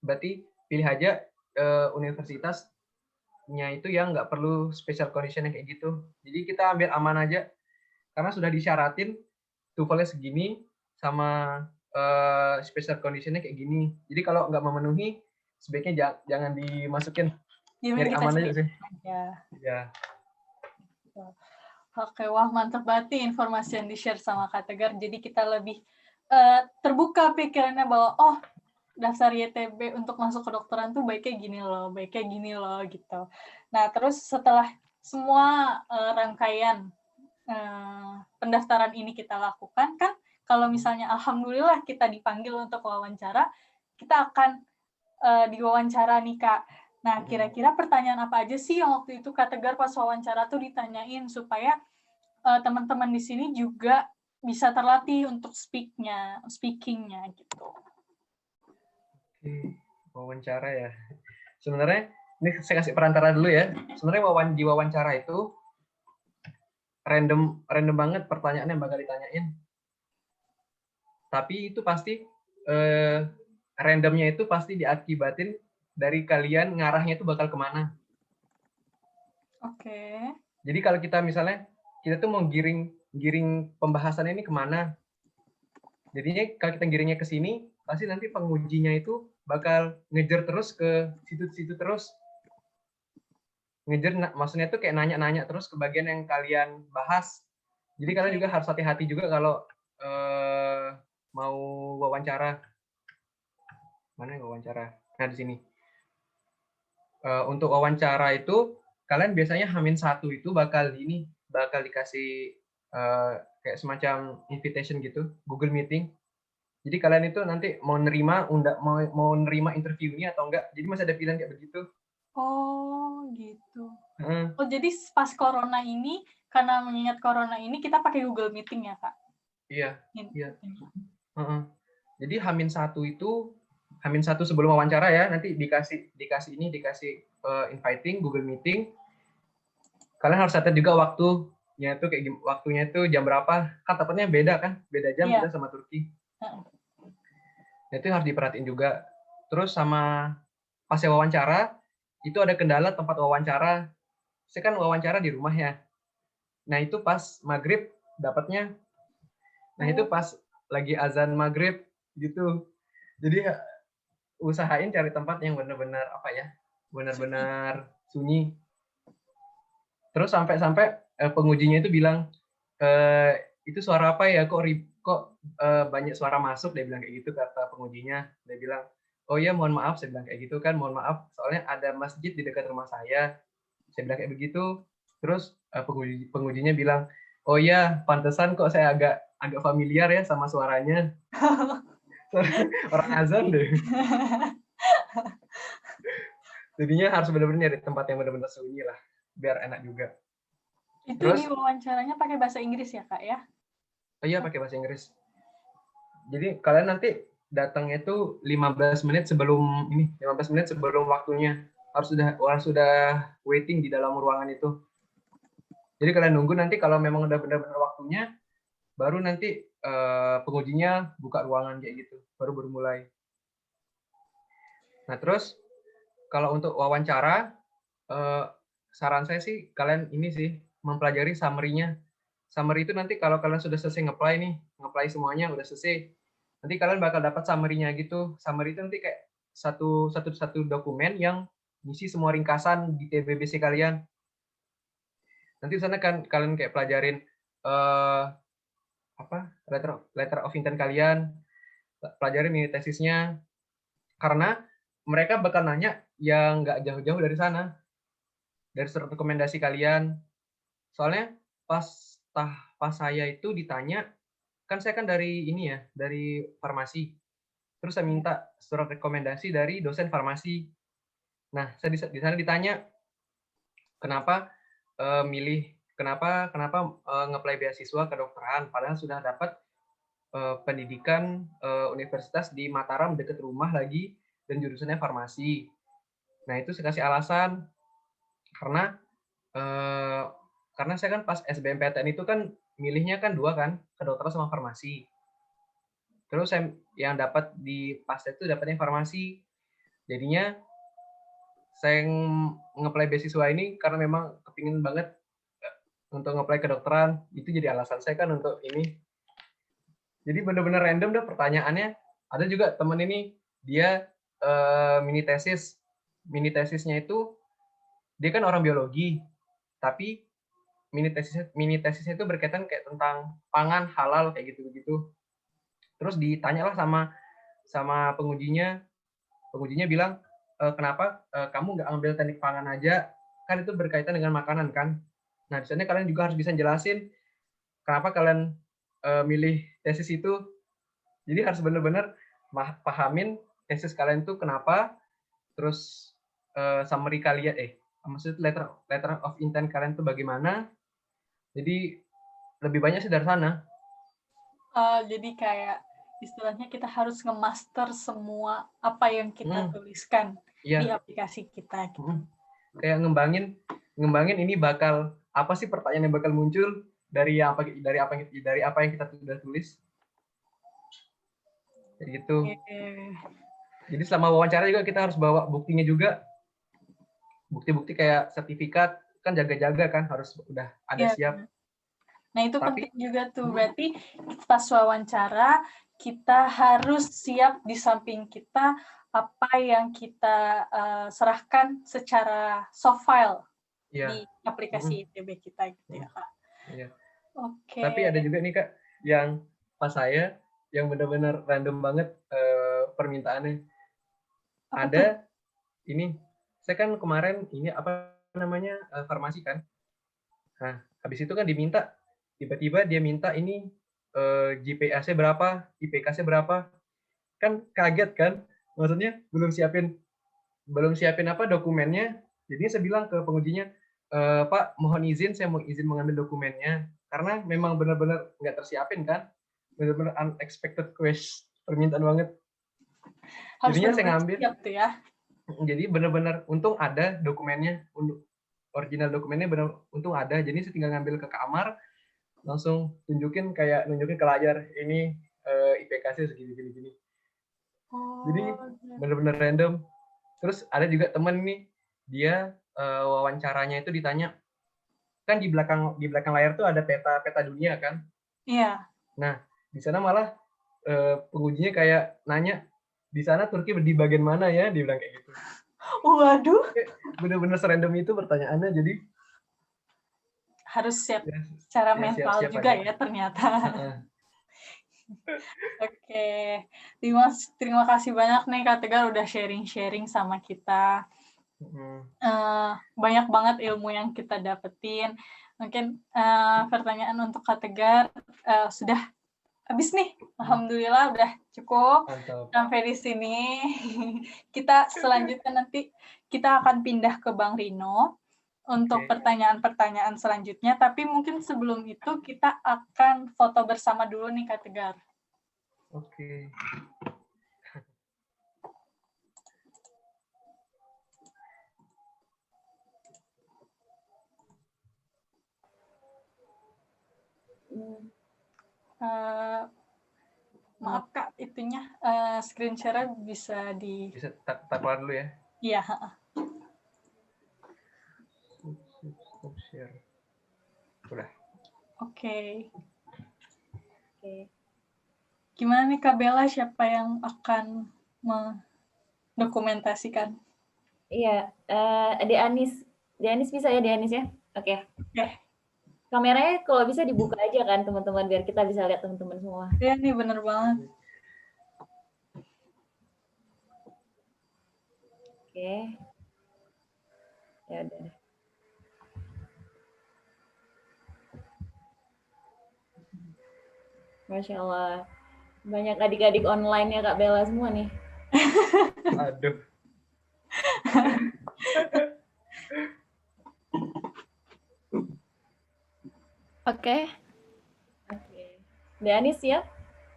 berarti pilih aja universitasnya itu yang nggak perlu special condition yang kayak gitu. Jadi kita ambil aman aja karena sudah disyaratin TOEFL-nya segini sama special condition-nya kayak gini. Jadi kalau nggak memenuhi, sebaiknya jangan dimasukin. Nyari Kita aman cari aja sih. Ya. Oke, wah mantap banget nih informasi yang di-share sama Kak Tegar. Jadi kita lebih terbuka pikirannya bahwa daftar YTB untuk masuk kedokteran tuh baiknya gini loh gitu. Nah, terus setelah semua rangkaian pendaftaran ini kita lakukan, kan kalau misalnya alhamdulillah kita dipanggil untuk wawancara, kita akan diwawancara nih Kak. Nah, kira-kira pertanyaan apa aja sih yang waktu itu Kak Tegar pas wawancara tuh ditanyain supaya teman-teman di sini juga bisa terlatih untuk speakingnya gitu. Oke, wawancara ya. Sebenarnya ini saya kasih perantara dulu ya. Sebenarnya di wawancara itu random banget pertanyaan yang bakal ditanyain. Tapi itu pasti randomnya itu pasti diakibatin dari kalian ngarahnya itu bakal kemana. Oke. Jadi kalau kita misalnya kita tuh mau giring pembahasan ini kemana. Jadinya kalau kita giringnya ke sini, pasti nanti pengujinya itu bakal ngejar terus ke situ-situ terus. Ngejar, maksudnya tuh kayak nanya-nanya terus ke bagian yang kalian bahas. Jadi kalian juga harus hati-hati juga kalau mau wawancara. Mana yang wawancara? Nah, di sini. Untuk wawancara itu, kalian biasanya H-1 itu bakal dikasih kayak semacam invitation gitu, Google Meeting. Jadi kalian itu nanti mau nerima interviewnya atau enggak. Jadi masih ada pilihan kayak begitu. Oh, gitu. Oh, jadi pas corona ini, karena mengingat corona ini, kita pakai Google Meeting ya, Kak? Iya. Jadi H-1 itu, H-1 sebelum wawancara ya, nanti dikasih inviting, Google Meeting. Kalian harus catat juga waktunya itu jam berapa. Kan tepatnya beda jam kita sama Turki. Nah, itu harus diperhatiin juga. Terus sama pas wawancara, itu ada kendala tempat wawancara. Saya kan wawancara di rumah ya. Nah, itu pas maghrib dapatnya. Nah, itu pas lagi azan maghrib gitu. Jadi usahain cari tempat yang benar-benar benar-benar sunyi. Terus sampai pengujinya itu bilang, itu suara apa ya, kok banyak suara masuk, dia bilang kayak gitu, kata pengujinya. Dia bilang, oh ya mohon maaf, saya bilang kayak gitu kan, mohon maaf soalnya ada masjid di dekat rumah saya bilang kayak begitu. Terus pengujinya bilang, oh ya pantesan kok saya agak familiar ya sama suaranya. Orang azan deh. Jadinya harus benar-benar nyari tempat yang benar-benar sunyi lah, biar enak juga. Itu di wawancaranya pakai bahasa Inggris ya, Kak, ya? Oh iya, pakai bahasa Inggris. Jadi kalian nanti datangnya itu 15 menit sebelum waktunya. Harus sudah waiting di dalam ruangan itu. Jadi kalian nunggu nanti kalau memang udah benar-benar waktunya, baru nanti pengujinya buka ruangan kayak gitu, baru mulai. Nah, terus kalau untuk wawancara, saran saya sih kalian ini sih mempelajari summary-nya. Summary itu nanti kalau kalian sudah selesai nge-apply semuanya udah selesai, nanti kalian bakal dapat summary-nya gitu. Summary itu nanti kayak satu dokumen yang ngisi semua ringkasan di TBBC kalian. Nanti di sana kan kalian kayak pelajarin letter of intent kalian, pelajarin mini tesisnya, karena mereka bakal nanya yang nggak jauh-jauh dari sana, dari surat rekomendasi kalian. Soalnya pas saya itu ditanya, kan saya kan dari farmasi, terus saya minta surat rekomendasi dari dosen farmasi. Nah, saya di sana ditanya kenapa nge-apply beasiswa kedokteran, padahal sudah dapat pendidikan universitas di Mataram dekat rumah lagi dan jurusannya farmasi. Nah, itu saya kasih alasan karena saya kan pas SBMPTN itu kan milihnya kan 2 kan, kedokteran sama farmasi. Terus saya yang dapat di PASTED itu dapatnya farmasi. Jadinya saya nge-apply beasiswa ini karena memang kepingin banget untuk nge-apply kedokteran. Itu jadi alasan saya kan untuk ini. Jadi benar-benar random dah pertanyaannya. Ada juga teman ini dia mini tesis. Mini tesisnya itu dia kan orang biologi, tapi mini tesisnya itu berkaitan kayak tentang pangan halal kayak gitu-gitu. Terus ditanyalah sama pengujinya. Pengujinya bilang, kenapa kamu nggak ambil teknik pangan aja? Kan itu berkaitan dengan makanan kan. Nah, di sana kalian juga harus bisa jelasin kenapa kalian milih tesis itu. Jadi harus benar-benar pahamin tesis kalian itu kenapa, terus summary kalian, maksudnya letter of intent kalian itu bagaimana. Jadi lebih banyak sih dari sana. Jadi kayak istilahnya kita harus nge-master semua apa yang kita tuliskan di aplikasi kita. Gitu. Kayak ngembangin ini bakal apa sih pertanyaan yang bakal muncul dari apa yang kita sudah tulis. Kayak gitu. Jadi selama wawancara juga kita harus bawa buktinya juga. Bukti-bukti kayak sertifikat kan jaga-jaga kan harus udah ada siap. Nah, itu penting juga tuh. Berarti pas wawancara kita harus siap di samping kita apa yang kita serahkan secara soft file di aplikasi ITB kita gitu ya, Kak. Iya. Oke. Tapi ada juga nih, Kak, yang pas saya yang benar-benar random banget permintaannya. Ada ini, saya kan kemarin ini apa namanya farmasi kan. Nah, habis itu kan diminta tiba-tiba dia minta ini GPA-nya berapa, IPK-nya berapa. Kan kaget kan? Maksudnya belum siapin apa dokumennya. Jadi saya bilang ke pengujinya, Pak, mohon izin, saya mau izin mengambil dokumennya. Karena memang benar-benar nggak tersiapin kan. Benar-benar unexpected permintaan banget. Jadinya saya ngambil. Siap tuh ya. Jadi benar-benar untung ada dokumennya, original dokumennya untung ada. Jadi saya tinggal ngambil ke kamar, langsung nunjukin ke layar ini IPK-nya segini. Jadi benar-benar random. Terus ada juga temen nih, dia wawancaranya itu ditanya, kan di belakang layar tuh ada peta dunia kan? Iya. Nah, di sana malah pengujinya kayak nanya, di sana Turki di bagian mana ya? Dia bilang kayak gitu. Waduh. Bener-bener serandom itu pertanyaannya, jadi harus siap secara mental siap juga ya ternyata. Oke, terima kasih banyak nih Kak Tegar udah sharing sama kita. Banyak banget ilmu yang kita dapetin. Mungkin pertanyaan untuk Kak Tegar sudah habis nih. Alhamdulillah udah cukup. Mantap. Sampai di sini. Kita selanjutnya nanti kita akan pindah ke Bang Rino untuk pertanyaan-pertanyaan selanjutnya. Tapi mungkin sebelum itu kita akan foto bersama dulu nih Kak Tegar. Oke. Maaf Kak, itunya screen share bisa tak keluar dulu ya? Iya. Share. Udah. Oke. Gimana nih Kak Bella, siapa yang akan mendokumentasikan? Iya, Anis bisa ya, Anis ya? Oke. Kameranya kalau bisa dibuka aja kan teman-teman, biar kita bisa lihat teman-teman semua. Iya nih, bener banget. Oke. Ya udah. Masya Allah. Banyak adik-adik online ya Kak Bella semua nih. Aduh. Oke. Anis siap?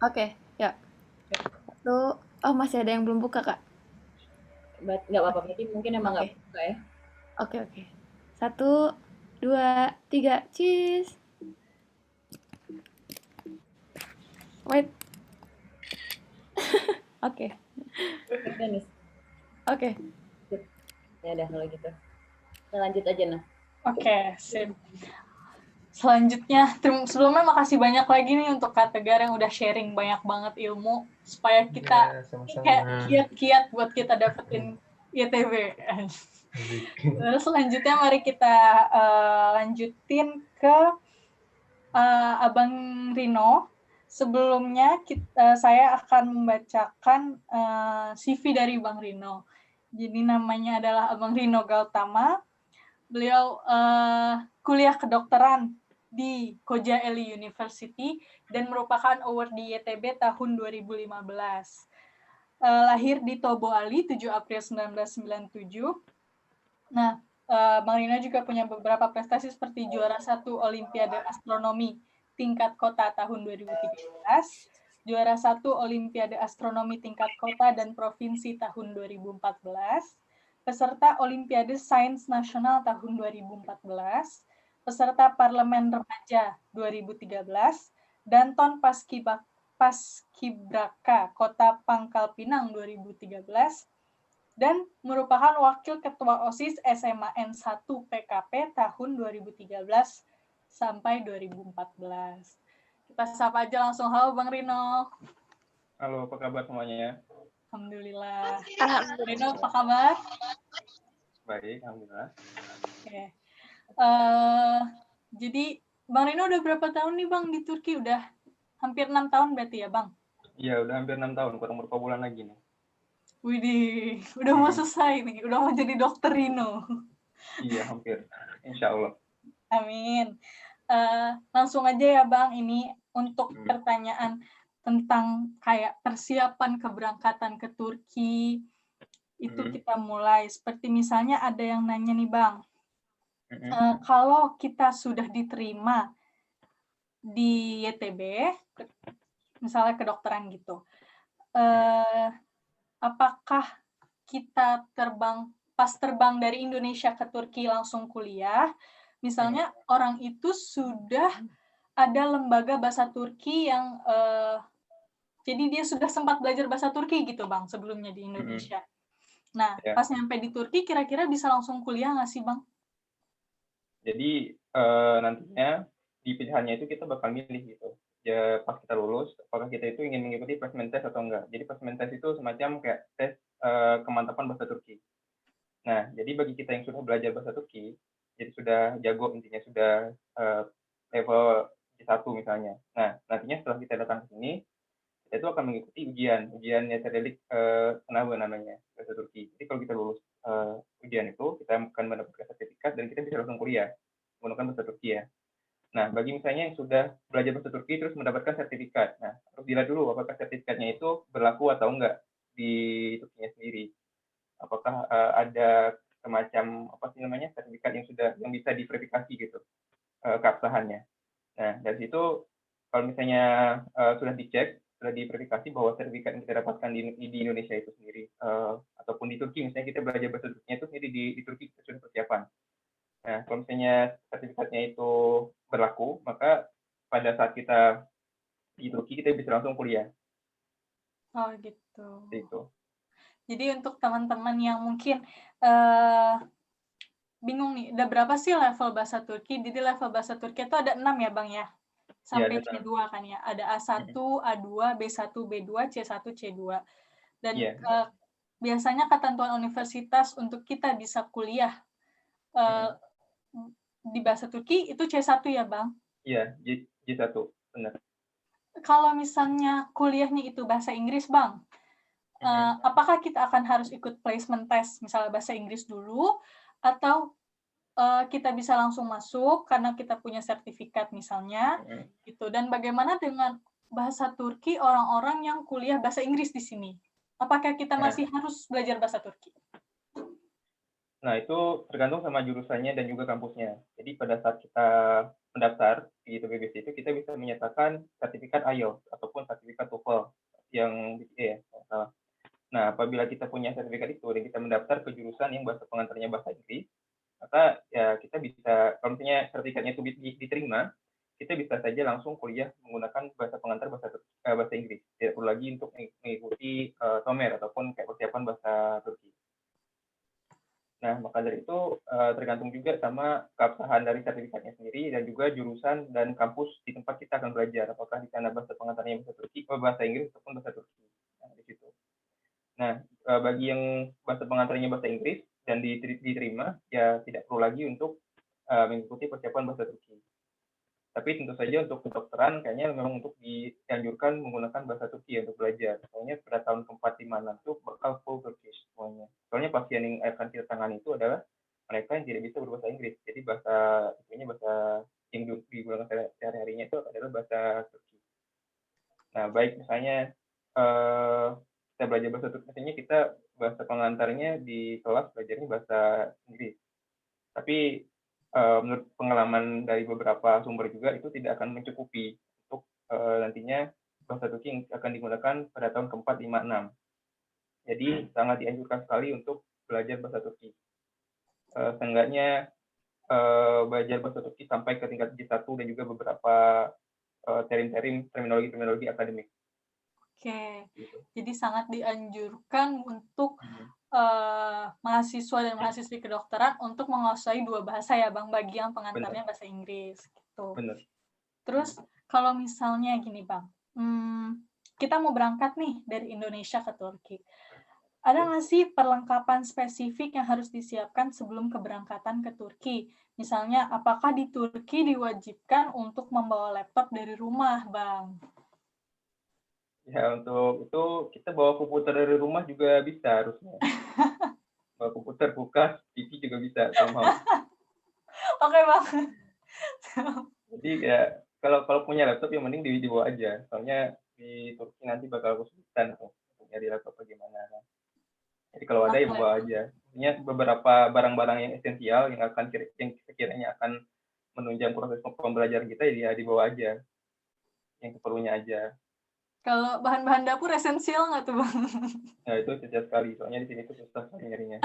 Oke, ya. Satu. Oh, masih ada yang belum buka, Kak? Nggak apa-apa, berarti mungkin emang nggak Oke. buka ya. Oke. 1, 2, 3, cheese. Wait. Oke. Dennis. Oke. Ya udah kalau gitu. Kita lanjut aja nah. Oke, sip. Selanjutnya, sebelumnya makasih banyak lagi nih untuk Kak Tegar yang udah sharing banyak banget ilmu supaya kita sama-sama. kayak kiat-kiat buat kita dapetin YTB. Terus selanjutnya mari kita lanjutin ke Abang Rino. Sebelumnya saya akan membacakan CV dari Bang Rino. Jadi namanya adalah Abang Rino Gautama. Beliau kuliah kedokteran di Koja Eli University dan merupakan award di YTB tahun 2015. Lahir di Tobo Ali 7 April 1997. Nah, Bang Rino juga punya beberapa prestasi seperti juara 1 Olimpiade Astronomi tingkat kota tahun 2013, juara 1 Olimpiade Astronomi tingkat kota dan provinsi tahun 2014, peserta Olimpiade Sains Nasional tahun 2014, peserta Parlemen Remaja 2013, dan Ton Paskibraka Kota Pangkal Pinang 2013, dan merupakan Wakil Ketua OSIS SMA N1 PKP tahun 2013 sampai 2014. Kita sapa aja langsung. Halo Bang Rino. Halo, apa kabar semuanya? Alhamdulillah. Rino, apa kabar? Baik, alhamdulillah. Oke. Jadi Bang Rino udah berapa tahun nih Bang di Turki? Udah hampir 6 tahun berarti ya Bang? Iya, udah hampir 6 tahun, kurang beberapa bulan lagi nih. Widih, udah mau selesai nih, udah mau jadi dokter Rino. Iya, hampir. Insya Allah. Amin. Langsung aja ya Bang, ini untuk pertanyaan tentang kayak persiapan keberangkatan ke Turki, itu kita mulai. Seperti misalnya ada yang nanya nih Bang, kalau kita sudah diterima di YTB, misalnya kedokteran gitu, apakah kita pas terbang dari Indonesia ke Turki langsung kuliah, misalnya orang itu sudah ada lembaga bahasa Turki yang jadi dia sudah sempat belajar bahasa Turki gitu Bang sebelumnya di Indonesia. Nah, pas nyampe di Turki kira-kira bisa langsung kuliah nggak sih Bang? Jadi nantinya di pilihannya itu kita bakal milih gitu. Ya pas kita lulus, apakah kita itu ingin mengikuti placement test atau enggak. Jadi placement test itu semacam kayak tes kemantapan bahasa Turki. Nah, jadi bagi kita yang sudah belajar bahasa Turki, jadi sudah jago intinya, sudah level C1 misalnya. Nah, nantinya setelah kita datang ke sini, kita itu akan mengikuti ujiannya Sedelik Sınavı namanya, bahasa Turki. Jadi kalau kita lulus ujian itu, kita akan mendapatkan sertifikat dan kita bisa langsung kuliah menggunakan bahasa Turki ya. Nah, bagi misalnya yang sudah belajar bahasa Turki terus mendapatkan sertifikat, nah harus dilihat dulu apakah sertifikatnya itu berlaku atau enggak di Turkinya sendiri. Apakah ada semacam apa sih namanya sertifikat yang bisa diverifikasi gitu keabsahannya. Nah, dari situ kalau misalnya sudah dicek, sudah diverifikasi bahwa sertifikat yang kita dapatkan di Indonesia itu sendiri ataupun di Turki, misalnya kita belajar bahasa Turkinya itu sendiri di Turki kita sudah persiapan. Nah, kalau misalnya sertifikatnya itu berlaku, maka pada saat kita di Turki kita bisa langsung kuliah. Oh gitu. Itu. Jadi untuk teman-teman yang mungkin bingung nih, udah berapa sih level bahasa Turki? Jadi level bahasa Turki itu ada 6 ya Bang ya? Sampai Ya, C2 kan ya? Ada A1, A2, B1, B2, C1, C2. Dan biasanya ketentuan universitas untuk kita bisa kuliah di bahasa Turki itu C1 ya Bang? Iya, J1, benar. Kalau misalnya kuliahnya itu bahasa Inggris Bang, apakah kita akan harus ikut placement test, misalnya bahasa Inggris dulu, atau kita bisa langsung masuk karena kita punya sertifikat misalnya, gitu. Dan bagaimana dengan bahasa Turki orang-orang yang kuliah bahasa Inggris di sini? Apakah kita masih harus belajar bahasa Turki? Nah, itu tergantung sama jurusannya dan juga kampusnya. Jadi pada saat kita mendaftar di ITB-BC itu kita bisa menyatakan sertifikat IELTS ataupun sertifikat TOEFL yang BCA ya. Nah, apabila kita punya sertifikat itu dan kita mendaftar ke jurusan yang bahasa pengantarnya bahasa Inggris, maka ya kita bisa, kalau misalnya sertifikatnya itu diterima, kita bisa saja langsung kuliah menggunakan bahasa pengantar bahasa Inggris. Tidak perlu lagi untuk mengikuti TOMER ataupun kayak persiapan bahasa Turki. Nah, maka dari itu tergantung juga sama keabsahan dari sertifikatnya sendiri dan juga jurusan dan kampus di tempat kita akan belajar. Apakah di sana bahasa pengantarnya bahasa Inggris ataupun bahasa Turki. Nah, di situ. Nah, bagi yang bahasa pengantarnya bahasa Inggris dan diterima, ya tidak perlu lagi untuk mengikuti persiapan bahasa Turki. Tapi tentu saja untuk kedokteran kayaknya memang untuk dianjurkan menggunakan bahasa Turki untuk belajar. Soalnya pada tahun keempat, 5, 6 itu bakal full Turkish semuanya. Soalnya pasien yang akan kita tangani itu adalah mereka yang tidak bisa berbahasa Inggris. Jadi bahasa yang digunakan sehari-harinya itu adalah bahasa Turki. Nah, baik misalnya kita belajar bahasa Turki, misalnya kita bahasa pengantarnya di kelas belajarnya bahasa Inggris. Tapi menurut pengalaman dari beberapa sumber juga itu tidak akan mencukupi untuk nantinya bahasa Turki yang akan digunakan pada tahun keempat, 5, 6. Jadi sangat dianjurkan sekali untuk belajar bahasa Turki. Seenggaknya belajar bahasa Turki sampai ke tingkat J1 dan juga beberapa terminologi akademik. Oke, jadi sangat dianjurkan untuk mahasiswa dan mahasiswi kedokteran untuk menguasai 2 bahasa ya Bang, bagi yang pengantarnya bahasa Inggris gitu. Benar. Terus kalau misalnya gini Bang, kita mau berangkat nih dari Indonesia ke Turki. Ada nggak sih perlengkapan spesifik yang harus disiapkan sebelum keberangkatan ke Turki? Misalnya, apakah di Turki diwajibkan untuk membawa laptop dari rumah, Bang? Ya, untuk itu kita bawa komputer dari rumah juga bisa harusnya. Bawa komputer, kulkas, TV juga bisa kalau mau. Oke, Bang. Jadi ya kalau punya laptop yang mending dibawa aja. Soalnya di Turki nanti bakal kesulitan untuk nyari laptop bagaimana. Jadi kalau ada ya bawa aja. Ini beberapa barang-barang yang esensial yang sekiranya akan menunjang proses pembelajaran kita ya dibawa aja. Yang perlunya aja. Kalau bahan-bahan dapur esensial nggak tuh, Bang? Nah, itu sejak sekali. Soalnya di sini tuh susah sekali nyarinya.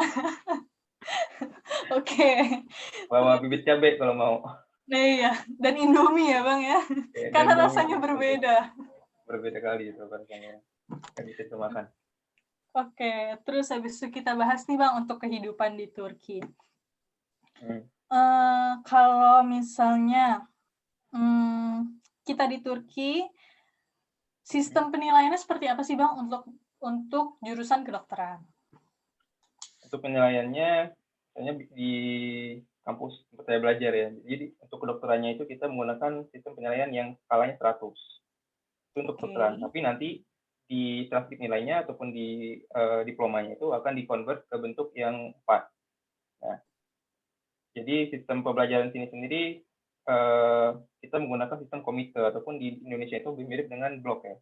Oke. Bawa bibit cabai kalau mau. Nah, iya. Dan Indomie ya, Bang ya? Karena rasanya berbeda. Berbeda kali itu rasanya. Nggak bisa itu makan. Oke, terus habis itu kita bahas nih Bang untuk kehidupan di Turki. Kalau misalnya kita di Turki, sistem penilaiannya seperti apa sih Bang untuk jurusan kedokteran? Untuk penilaiannya, misalnya di kampus tempat saya belajar ya. Jadi untuk kedokterannya itu kita menggunakan sistem penilaian yang skalanya 100. Itu untuk kedokteran. Tapi nanti di transkrip nilainya ataupun di diplomanya itu akan dikonvert ke bentuk yang 4. Nah, jadi sistem pembelajaran sini sendiri kita menggunakan sistem komite ataupun di Indonesia itu mirip dengan blok ya.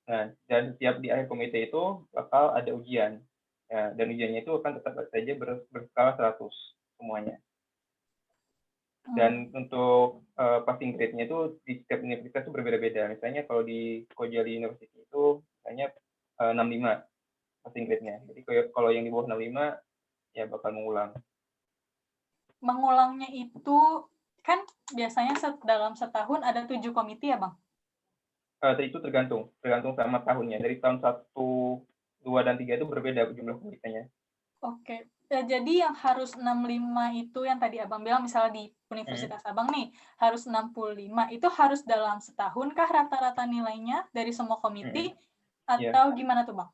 Nah, dan setiap di akhir komite itu bakal ada ujian. Ya, dan ujiannya itu akan tetap saja berskala 100 semuanya. Dan untuk passing grade-nya itu di setiap universitas itu berbeda-beda. Misalnya kalau di Kocaeli University itu misalnya 65 passing grade-nya. Jadi kalau yang di bawah 65 ya bakal mengulang. Mengulangnya itu kan biasanya dalam setahun ada 7 komite ya Bang? Itu tergantung sama tahunnya. Dari tahun 1, 2, dan 3 itu berbeda jumlah komitenya. Oke. Jadi yang harus 65 itu yang tadi Abang bilang misalnya di Universitas Abang nih harus 65 itu harus dalam setahun kah rata-rata nilainya dari semua komite atau gimana tuh Bang?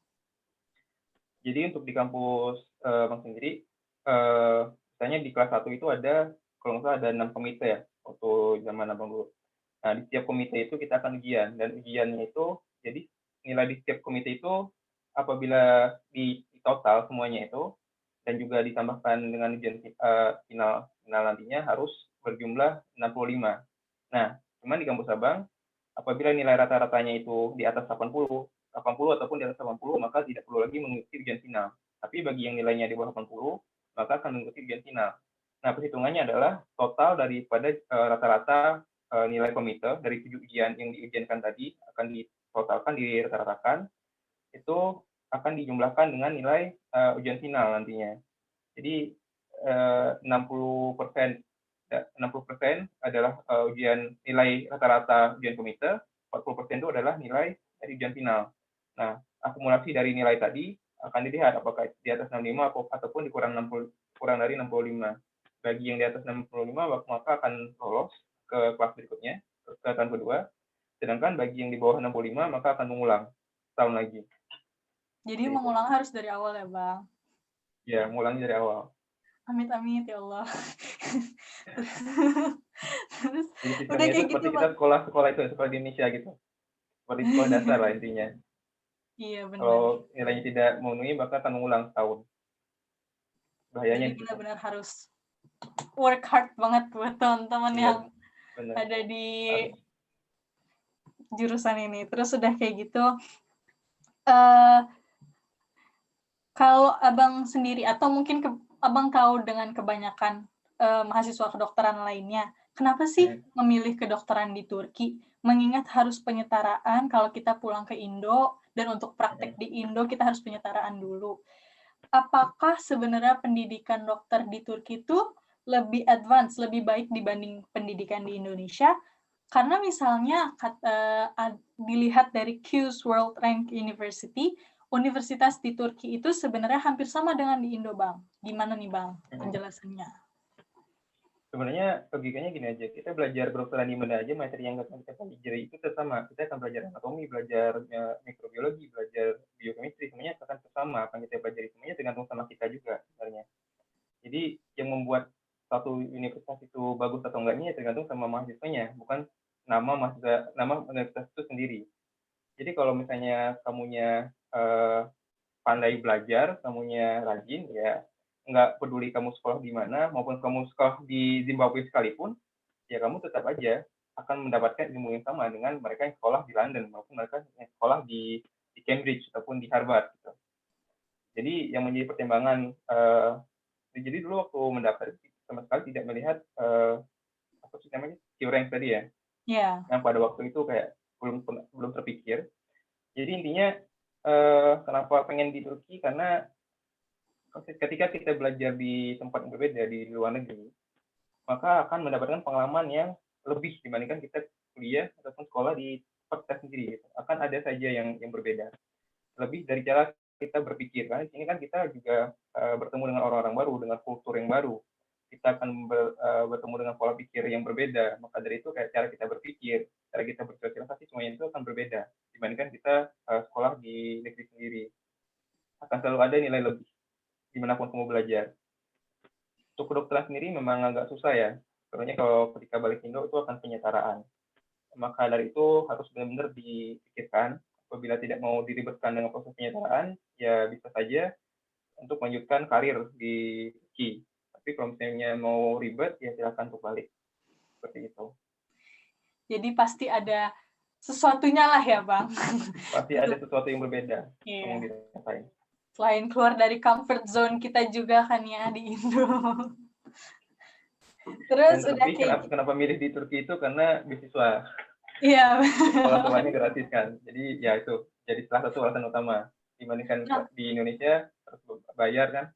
Jadi untuk di kampus Bang sendiri misalnya di kelas 1 itu ada kalau nggak salah ada 6 komite ya waktu zaman Abang dulu. Nah, di setiap komite itu kita akan ujian dan ujiannya itu jadi nilai di setiap komite itu apabila di total semuanya itu dan juga ditambahkan dengan ujian final nantinya harus berjumlah 65. Nah, cuman di kampus Abang, apabila nilai rata-ratanya itu di atas 80 ataupun di atas 80, maka tidak perlu lagi mengikuti ujian final. Tapi bagi yang nilainya di bawah 80, maka akan mengikuti ujian final. Nah, perhitungannya adalah total daripada rata-rata nilai komite dari 7 ujian yang diujiankan tadi akan ditotalkan, dirata-ratakan, itu akan dijumlahkan dengan nilai ujian final nantinya. Jadi 60% adalah ujian nilai rata-rata ujian komite, 40% itu adalah nilai dari ujian final. Nah, akumulasi dari nilai tadi akan dilihat apakah di atas 65 ataupun kurang dari 65. Bagi yang di atas 65 maka akan lolos ke kelas berikutnya, ke tahun kedua. Sedangkan bagi yang di bawah 65 maka akan mengulang tahun lagi. Jadi mengulang harus dari awal ya, Bang? Ya, mengulangi dari awal. Amit-amit ya Allah. Terus Jadi udah sistemnya kayak itu gitu, seperti kita Bang. sekolah di Indonesia gitu. Seperti sekolah dasar lah intinya. Iya, benar. Kalau nilainya tidak memenuhi maka akan mengulang setahun. Bahayanya Jadi gitu. benar-benar harus work hard banget buat teman-teman Iya, yang benar. ada di Harus. jurusan ini. Terus udah kayak gitu, kalau Abang sendiri atau mungkin Abang tahu dengan kebanyakan mahasiswa kedokteran lainnya, kenapa sih memilih kedokteran di Turki? Mengingat harus penyetaraan kalau kita pulang ke Indo, dan untuk praktek di Indo kita harus penyetaraan dulu. Apakah sebenarnya pendidikan dokter di Turki itu lebih advance, lebih baik dibanding pendidikan di Indonesia? Karena misalnya dilihat dari Q's World Rank University, universitas di Turki itu sebenarnya hampir sama dengan di Indo, Bang. Gimana nih, Bang, penjelasannya? Sebenarnya logikanya gini aja, kita belajar kedokteran di mana aja, materi yang kita pelajari itu sama. Kita akan belajar anatomi, belajar mikrobiologi, belajar biokemistri, semuanya akan sama. Apa yang kita pelajari semuanya tergantung sama kita juga sebenarnya. Jadi yang membuat satu universitas itu bagus atau enggaknya tergantung sama mahasiswanya, bukan nama universitas itu sendiri. Jadi kalau misalnya kamunya pandai belajar, kamunya rajin, ya nggak peduli kamu sekolah di mana, maupun kamu sekolah di Zimbabwe sekalipun, ya kamu tetap aja akan mendapatkan ilmu yang sama dengan mereka yang sekolah di London, maupun mereka yang sekolah di Cambridge ataupun di Harvard. Gitu. Jadi yang menjadi pertimbangan, jadi dulu waktu mendaftar sama sekali tidak melihat apa sih namanya Q-rank tadi ya, yang pada waktu itu kayak belum terpikir. Jadi intinya kenapa pengen di Turki, karena ketika kita belajar di tempat yang berbeda di luar negeri, maka akan mendapatkan pengalaman yang lebih dibandingkan kita kuliah ataupun sekolah di tempat kita sendiri. Gitu. Akan ada saja yang berbeda. Lebih dari cara kita berpikir, karena di sini kan kita juga bertemu dengan orang-orang baru, dengan kultur yang baru. Kita akan bertemu dengan pola pikir yang berbeda. Maka dari itu kayak cara kita berpikir, cara kita bersosialisasi semuanya itu akan berbeda dibandingkan kita sekolah di negeri sendiri. Akan selalu ada nilai lebih dimanapun kamu belajar. Untuk kedokteran sendiri memang agak susah ya. Soalnya kalau ketika balik Indo itu akan penyetaraan. Maka dari itu harus benar-benar dipikirkan. Apabila tidak mau diribetkan dengan proses penyetaraan, ya bisa saja untuk melanjutkan karir di Turki. Tapi kalau misalnya mau ribet, ya silakan untuk balik. Seperti itu. Jadi pasti ada sesuatunya lah ya, Bang. Pasti ada sesuatu yang berbeda. Iya. Yang dirasain. Selain keluar dari comfort zone kita juga kan ya di Indo. Terus dan udah kayak kenapa milih di Turki itu karena beasiswa. Iya. Sekolah-sekolahnya gratis kan. Jadi ya itu jadi salah satu alasan utama dibandingkan di Indonesia harus bayar kan.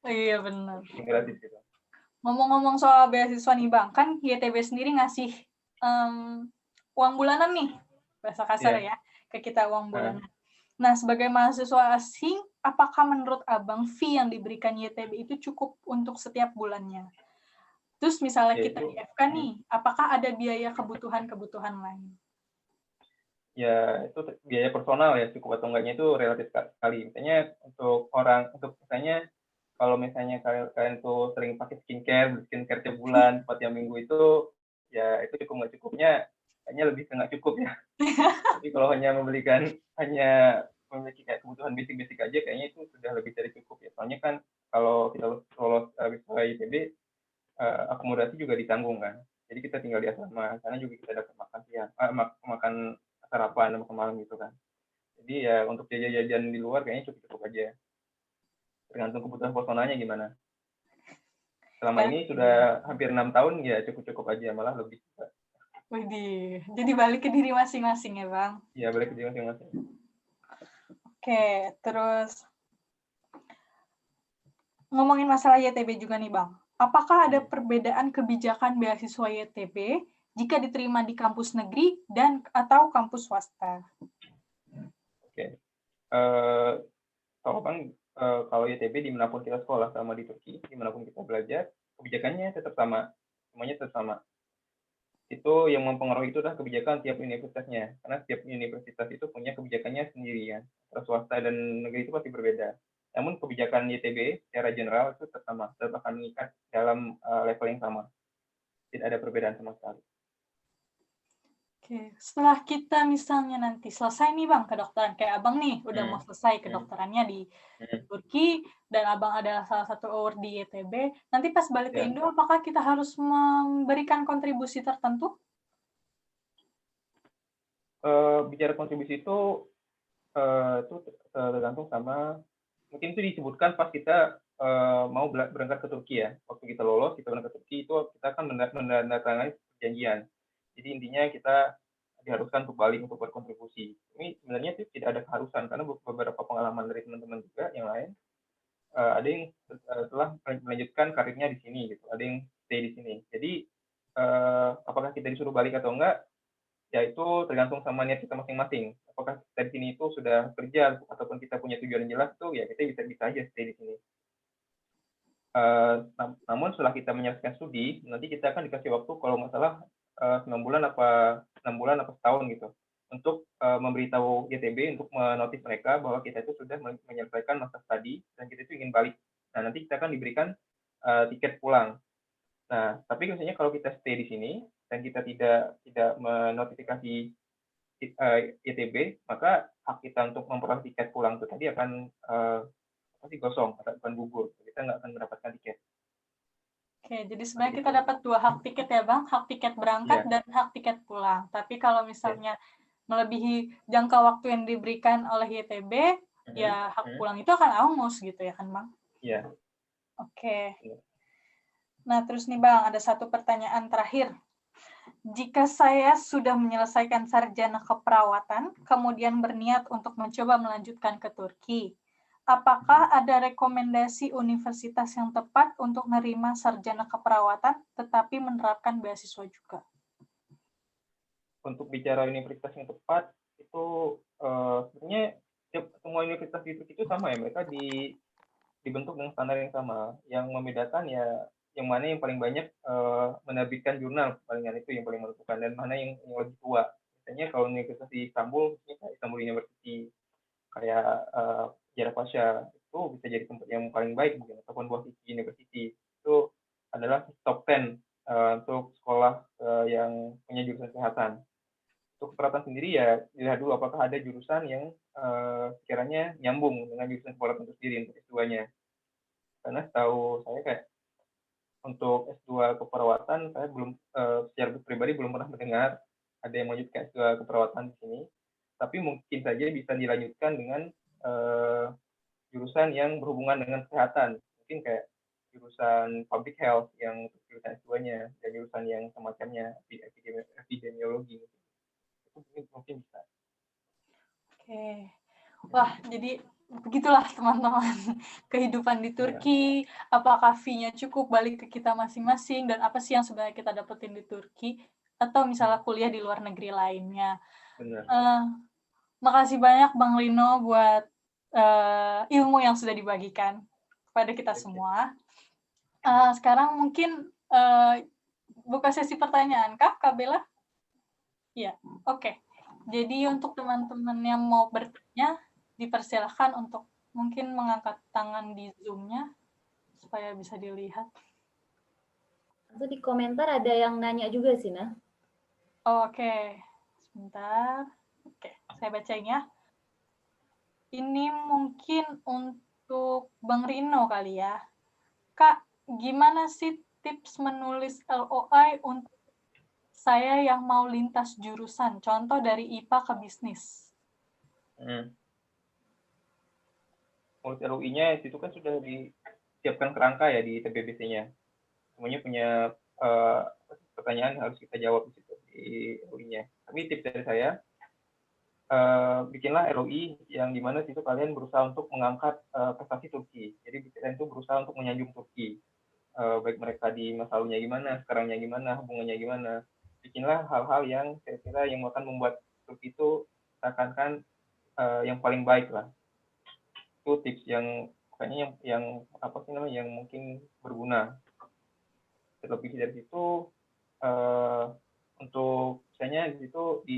Iya benar. Gratis gitu. Ngomong-ngomong soal beasiswa nih Bang, kan YTB sendiri ngasih uang bulanan nih, bahasa kasar ya, ke kita uang bulanan. Nah, sebagai mahasiswa asing, apakah menurut Abang fee yang diberikan YTB itu cukup untuk setiap bulannya? Terus misalnya kita di FK nih, apakah ada biaya kebutuhan-kebutuhan lain? Ya, itu biaya personal ya, cukup atau enggaknya itu relatif sekali. Misalnya misalnya kalau misalnya kalian tuh sering pakai skincare tiap bulan, tiap minggu itu, ya itu cukup nggak cukupnya, kayaknya lebih nggak cukup ya. Tapi kalau hanya memiliki kayak kebutuhan basic aja, kayaknya itu sudah lebih dari cukup ya. Soalnya kan kalau kita lolos beasiswa ITB, akomodasi juga ditanggung kan. Jadi kita tinggal di asrama, sana juga kita dapat makan siang, makan sarapan dan makan malam gitu kan. Jadi ya untuk jajan-jajan di luar kayaknya cukup aja. Tergantung kebutuhan personalnya gimana. Selama ini sudah hampir 6 tahun ya cukup-cukup aja, malah lebih. Widih, jadi balik ke diri masing-masing ya Bang? Iya, balik ke diri masing-masing. Oke, terus ngomongin masalah YTB juga nih Bang. Apakah ada perbedaan kebijakan beasiswa YTB jika diterima di kampus negeri dan atau kampus swasta? Oke. Kalau Bang, kalau YTB dimanapun kita sekolah, sama di Turki, dimanapun kita belajar, kebijakannya tetap sama. Semuanya tetap sama. Itu yang mempengaruhi itu adalah kebijakan tiap universitasnya. Karena tiap universitas itu punya kebijakannya sendiri ya. Antara swasta dan negeri itu pasti berbeda. Namun kebijakan YTB secara general itu tetap sama, tetap akan mengikat dalam level yang sama. Tidak ada perbedaan sama sekali. Oke, setelah kita misalnya nanti selesai nih Bang kedokteran, kayak Abang nih udah mau selesai kedokterannya di Turki, dan Abang adalah salah satu award di YTB, nanti pas balik ke Indo, apakah kita harus memberikan kontribusi tertentu? Bicara kontribusi itu tergantung sama, mungkin itu disebutkan pas kita mau berangkat ke Turki ya. Waktu kita lolos, kita berangkat ke Turki, itu kita akan menandatangani perjanjian. Jadi intinya kita diharuskan untuk balik untuk berkontribusi. Ini sebenarnya itu tidak ada keharusan, karena beberapa pengalaman dari teman-teman juga yang lain, ada yang telah melanjutkan karirnya di sini, gitu. Ada yang stay di sini. Jadi apakah kita disuruh balik atau enggak, ya itu tergantung sama niat kita masing-masing. Apakah kita di sini itu sudah kerja ataupun kita punya tujuan yang jelas tuh, ya kita bisa aja stay di sini. Namun setelah kita menyelesaikan studi, nanti kita akan dikasih waktu kalau nggak salah 6 bulan apa setahun gitu, untuk memberitahu YTB untuk menotis mereka bahwa kita itu sudah menyelesaikan masa studi dan kita itu ingin balik. Nah, nanti kita akan diberikan tiket pulang. Nah, tapi biasanya kalau kita stay di sini dan kita tidak menotifikasi YTB, maka hak kita untuk memperoleh tiket pulang itu tadi akan pasti kosong, akan gugur. Kita nggak akan mendapatkan tiket. Oke, jadi sebenarnya kita dapat 2 hak tiket ya Bang, hak tiket berangkat dan hak tiket pulang. Tapi kalau misalnya melebihi jangka waktu yang diberikan oleh YTB, ya hak pulang itu akan angus gitu ya kan Bang? Iya. Oke. Nah, terus nih Bang, ada satu pertanyaan terakhir. Jika saya sudah menyelesaikan sarjana keperawatan, kemudian berniat untuk mencoba melanjutkan ke Turki, apakah ada rekomendasi universitas yang tepat untuk menerima sarjana keperawatan, tetapi menerapkan beasiswa juga? Untuk bicara universitas yang tepat, itu sebenarnya semua universitas di Turki itu sama ya, mereka dibentuk dengan standar yang sama. Yang membedakan ya yang mana yang paling banyak menerbitkan jurnal, palingan itu yang paling menentukan, dan mana yang lebih tua. Biasanya kalau universitas di Istanbul, Istanbul University, kayak Cerrahpaşa, itu bisa jadi tempat yang paling baik mungkin, ataupun Boğaziçi University, itu adalah top 10 untuk sekolah yang punya jurusan kesehatan. Untuk keperawatan sendiri ya dilihat dulu apakah ada jurusan yang sekiranya nyambung dengan jurusan keperawatan itu sendiri untuk S2-nya. Karena setahu saya kayak untuk S2 keperawatan, saya belum secara pribadi belum pernah mendengar ada yang melanjutkan S2 keperawatan di sini. Tapi mungkin saja bisa dilanjutkan dengan jurusan yang berhubungan dengan kesehatan. Mungkin kayak jurusan public health yang untuk jurusan S2-nya, dan jurusan yang semacamnya epidemiologi. Itu mungkin bisa. Oke. Wah, jadi begitulah teman-teman kehidupan di Turki. Apakah fee-nya cukup balik ke kita masing-masing, dan apa sih yang sebenarnya kita dapetin di Turki, atau misalnya kuliah di luar negeri lainnya. Makasih banyak Bang Lino buat ilmu yang sudah dibagikan kepada kita semua. Sekarang mungkin buka sesi pertanyaan, Kak Bella? Iya, oke. Jadi untuk teman-teman yang mau bertanya, dipersilakan untuk mungkin mengangkat tangan di Zoom-nya supaya bisa dilihat. Atau di komentar ada yang nanya juga sih, Nah. Oke, sebentar. Oke, saya bacain ya. Ini mungkin untuk Bang Rino kali ya. Kak, gimana sih tips menulis LOI untuk saya yang mau lintas jurusan? Contoh dari IPA ke bisnis. Untuk LOI-nya itu kan sudah disiapkan kerangka ya di TBBC-nya. semuanya punya pertanyaan yang harus kita jawab di situ di ROI-nya. Tapi tips dari saya, bikinlah ROI yang dimana situ kalian berusaha untuk mengangkat prestasi Turki. Jadi kalian itu berusaha untuk menyanjung Turki, baik mereka di masa lalunya gimana, sekarangnya gimana, hubungannya gimana. Bikinlah hal-hal yang kira-kira yang akan membuat Turki itu seakan-akan yang paling baik lah. Itu tips yang kayaknya yang apa sih namanya, yang mungkin berguna. Terlebih dari situ, untuk misalnya di situ di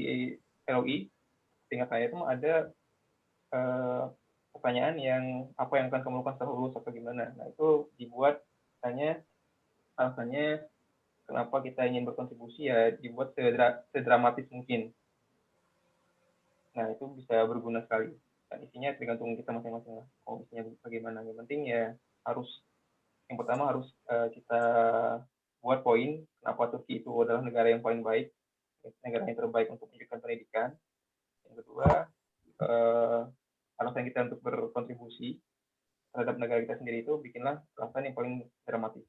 ROI seingat saya itu ada pertanyaan yang apa yang akan kamu lakukan setelah lulus atau gimana. Nah itu dibuat misalnya alasannya kenapa kita ingin berkontribusi, ya dibuat sedramatis mungkin. Nah itu bisa berguna sekali. Dan isinya tergantung kita masing-masing lah. Oh isinya bagaimana. Yang penting ya harus, yang pertama harus kita buat poin kenapa Turki itu adalah negara yang paling baik, negara yang terbaik untuk menunjukkan pendidikan. Yang kedua, alasan kita untuk berkontribusi terhadap negara kita sendiri itu bikinlah alasan yang paling dramatis.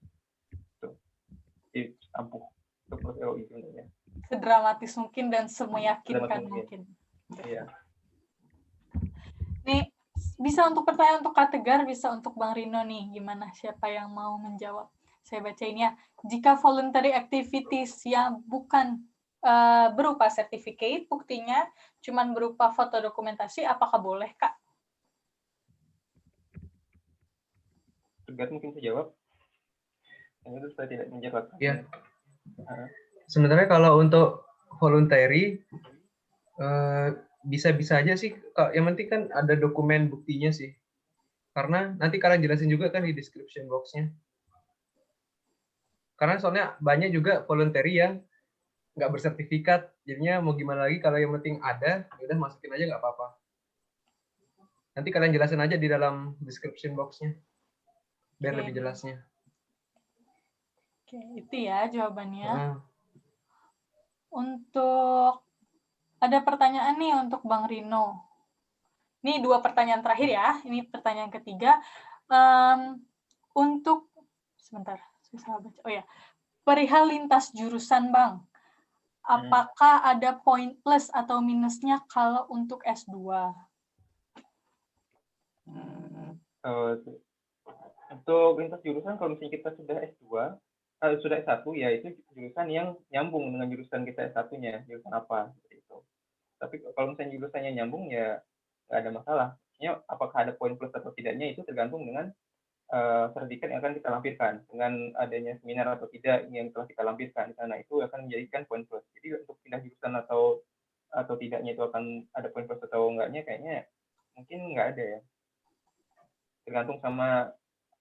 Jadi ampuh untuk ROI sebenarnya. Sedramatis mungkin dan semeyakinkan mungkin. Iya. Nih, bisa untuk pertanyaan untuk Kak Tegar, bisa untuk Bang Rino nih. Gimana? Siapa yang mau menjawab? Saya bacain ya. Jika voluntary activities yang bukan berupa sertifikat, buktinya cuman berupa foto dokumentasi, apakah boleh, Kak? Tegar mungkin saya jawab. Yang itu saya tidak menjawab. Ya. Sebenarnya kalau untuk voluntary bisa-bisa aja sih. Yang penting kan ada dokumen buktinya sih. Karena nanti kalian jelasin juga kan di description box-nya. Karena soalnya banyak juga voluntary yang nggak bersertifikat, jadinya mau gimana lagi, kalau yang penting ada, udah masukin aja nggak apa-apa. Nanti kalian jelasin aja di dalam description box-nya, biar lebih jelasnya. Oke, itu ya jawabannya. Untuk ada pertanyaan nih untuk Bang Rino. Ini 2 pertanyaan terakhir ya. Ini pertanyaan ketiga. Untuk sebentar, saya baca. Oh ya, perihal lintas jurusan, Bang. Apakah ada poin plus atau minusnya kalau untuk S2? Untuk lintas jurusan, kalau misalnya kita sudah S2, sudah S1, ya itu jurusan yang nyambung dengan jurusan kita S1-nya, jurusan apa, seperti itu. Tapi kalau misalnya jurusannya nyambung, ya nggak ada masalah. Maksudnya, apakah ada poin plus atau tidaknya, itu tergantung dengan sertifikat yang akan kita lampirkan. Dengan adanya seminar atau tidak yang telah kita lampirkan di sana, itu akan menjadikan poin plus. Jadi untuk pindah jurusan atau tidaknya itu akan ada poin plus atau enggaknya, kayaknya mungkin nggak ada ya. Tergantung sama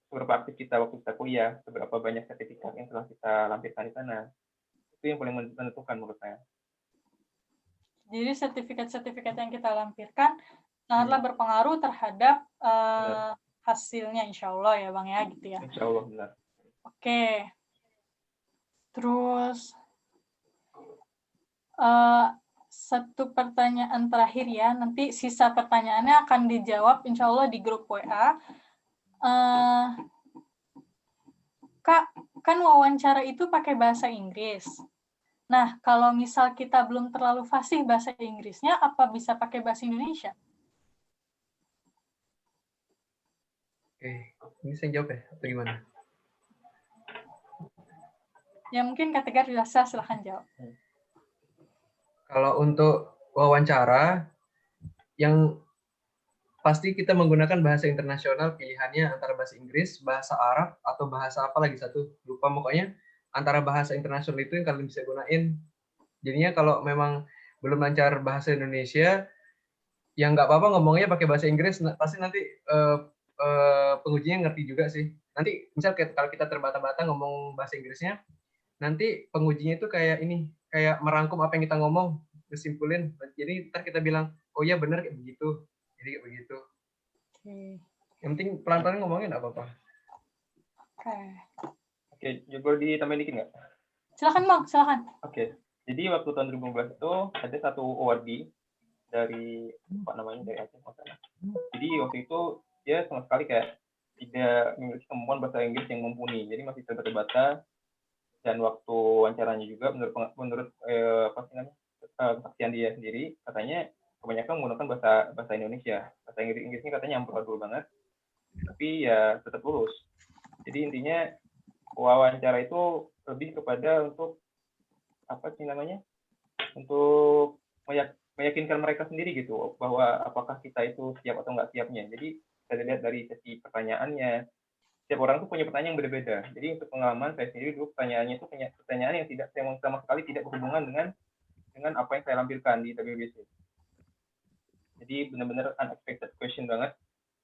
seberapa aktif kita waktu kita kuliah, seberapa banyak sertifikat yang telah kita lampirkan di sana. Itu yang paling menentukan menurut saya. Jadi sertifikat-sertifikat yang kita lampirkan sangatlah berpengaruh terhadap hasilnya, insya Allah ya Bang ya, gitu ya. Insya Allah, benar. Oke. Terus satu pertanyaan terakhir ya, nanti sisa pertanyaannya akan dijawab insya Allah di grup WA. Kak, kan wawancara itu pakai bahasa Inggris. Nah, kalau misal kita belum terlalu fasih bahasa Inggrisnya, apa bisa pakai bahasa Indonesia? Oke, ini saya jawab ya, atau gimana? Ya mungkin Kak Tegar bisa, silahkan jawab. Kalau untuk wawancara, yang pasti kita menggunakan bahasa internasional, pilihannya antara bahasa Inggris, bahasa Arab, atau bahasa apa lagi satu, lupa pokoknya. Antara bahasa internasional itu yang kalian bisa gunain. Jadinya kalau memang belum lancar bahasa Indonesia, ya nggak apa-apa ngomongnya pakai bahasa Inggris, pasti nanti pengujinya ngerti juga sih. Nanti misal kalau kita terbata-bata ngomong bahasa Inggrisnya, nanti pengujinya itu kayak ini, kayak merangkum apa yang kita ngomong, disimpulin. Jadi ntar kita bilang, oh iya benar kayak begitu. Jadi kayak begitu. Yang penting pelan-pelan ngomongin nggak apa-apa. Oke, boleh ditambahin dikit nggak? Silakan Bang, silakan. Oke, jadi waktu tahun 2015 itu ada satu awardee dari apa namanya, dari Aceh masalah. Jadi waktu itu dia sama sekali kayak tidak memiliki kemampuan bahasa Inggris yang mumpuni, jadi masih terbata-bata Dan waktu wawancaranya juga menurut apa sih namanya, kesaksian dia sendiri, katanya kebanyakan menggunakan bahasa Indonesia. Bahasa Inggrisnya katanya amburadul banget, tapi ya tetap lulus. Jadi intinya wawancara itu lebih kepada untuk apa sih namanya, untuk meyakinkan mereka sendiri gitu bahwa apakah kita itu siap atau nggak siapnya. Jadi saya lihat dari sesi pertanyaannya, setiap orang tuh punya pertanyaan yang berbeda. Jadi untuk pengalaman saya sendiri dulu pertanyaannya itu pertanyaan yang tidak sama sekali tidak berhubungan dengan apa yang saya lampirkan di WBC. Jadi benar-benar unexpected question banget.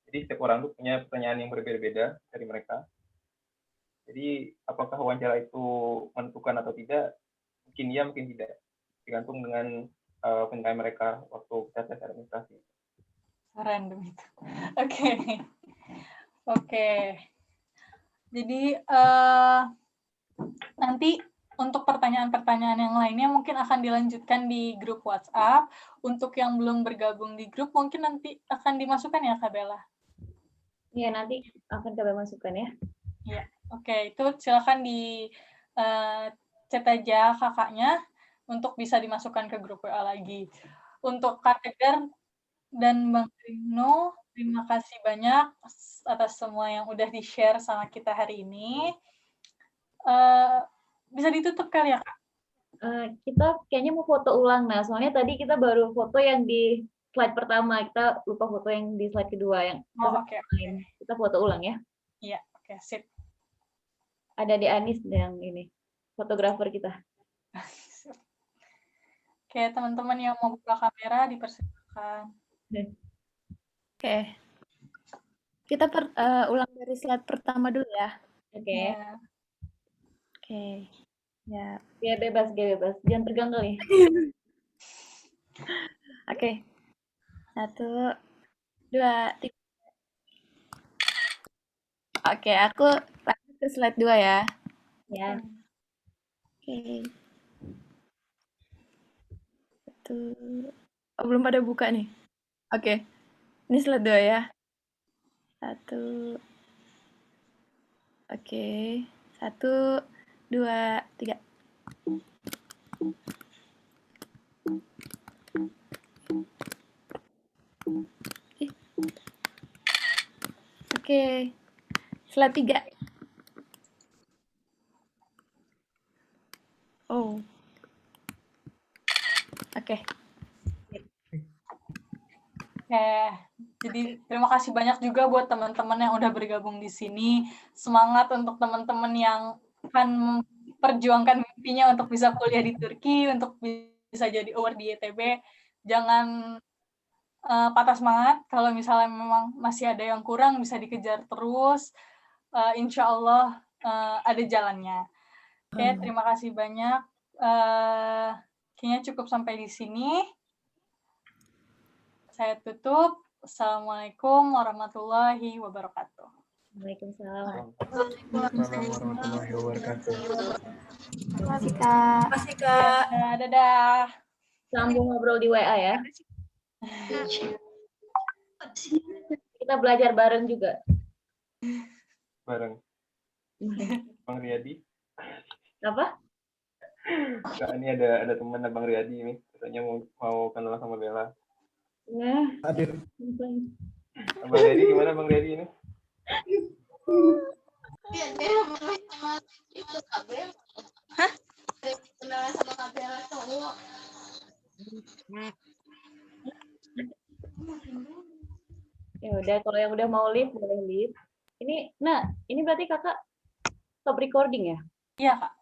Jadi setiap orang tuh punya pertanyaan yang berbeda-beda dari mereka. Jadi apakah wawancara itu menentukan atau tidak? Mungkin iya, mungkin tidak. Tergantung dengan penilaian mereka waktu tes administrasi. Random itu. Oke. Oke. Jadi nanti untuk pertanyaan-pertanyaan yang lainnya mungkin akan dilanjutkan di grup WhatsApp. Untuk yang belum bergabung di grup mungkin nanti akan dimasukkan ya Kak Bella? Iya, nanti akan kami masukkan ya. Iya, oke. Itu silakan di chat aja kakaknya untuk bisa dimasukkan ke grup WA lagi. Untuk Kak Tegar dan Bang Rino, terima kasih banyak atas semua yang udah di-share sama kita hari ini. Bisa ditutup kali ya, Kak? Kita kayaknya mau foto ulang. Nah, soalnya tadi kita baru foto yang di slide pertama. Kita lupa foto yang di slide kedua. Yang oke. Kita foto ulang ya. Iya, oke, sip. Ada di Anis yang ini, fotografer kita. Oke, teman-teman yang mau buka kamera dipersilakan. Oke. Kita ulang dari slide pertama dulu ya. Oke. Oke. Ya. Ya bebas. Jangan tegang kali. Oke. 1, 2, 3. Oke, aku lanjut ke slide 2 ya. Ya. Oke. Belum pada buka nih. Oke. Ini slide 2 ya. 1. Oke. 1, 2, 3. Oke. Slide 3. Oh. Oke. Jadi terima kasih banyak juga buat teman-teman yang udah bergabung di sini. Semangat untuk teman-teman yang akan memperjuangkan mimpinya untuk bisa kuliah di Turki, untuk bisa jadi award di ITB. Jangan patah semangat. Kalau misalnya memang masih ada yang kurang, bisa dikejar terus. Insya Allah ada jalannya. Oke, terima kasih banyak. Kayaknya cukup sampai di sini. Saya tutup. Assalamualaikum warahmatullahi wabarakatuh. Waalaikumsalam. Warahmatullahi wabarakatuh. Terima kasih, Kak. Terima kasih, Kak. Dadah. Sambung ngobrol di WA ya. Kita belajar bareng juga. Bareng. Bang Riyadi. Apa? Kak, ini ada teman Bang Riyadi ini, katanya mau kenal sama Bella. Nah. Hadir. Bang Riyadi gimana Bang Riyadi ini? Hah? Kenalan sama Kak Bella cowok. Ya udah, kalau yang udah mau live boleh live. Ini berarti kakak stop recording ya? Iya, Kak.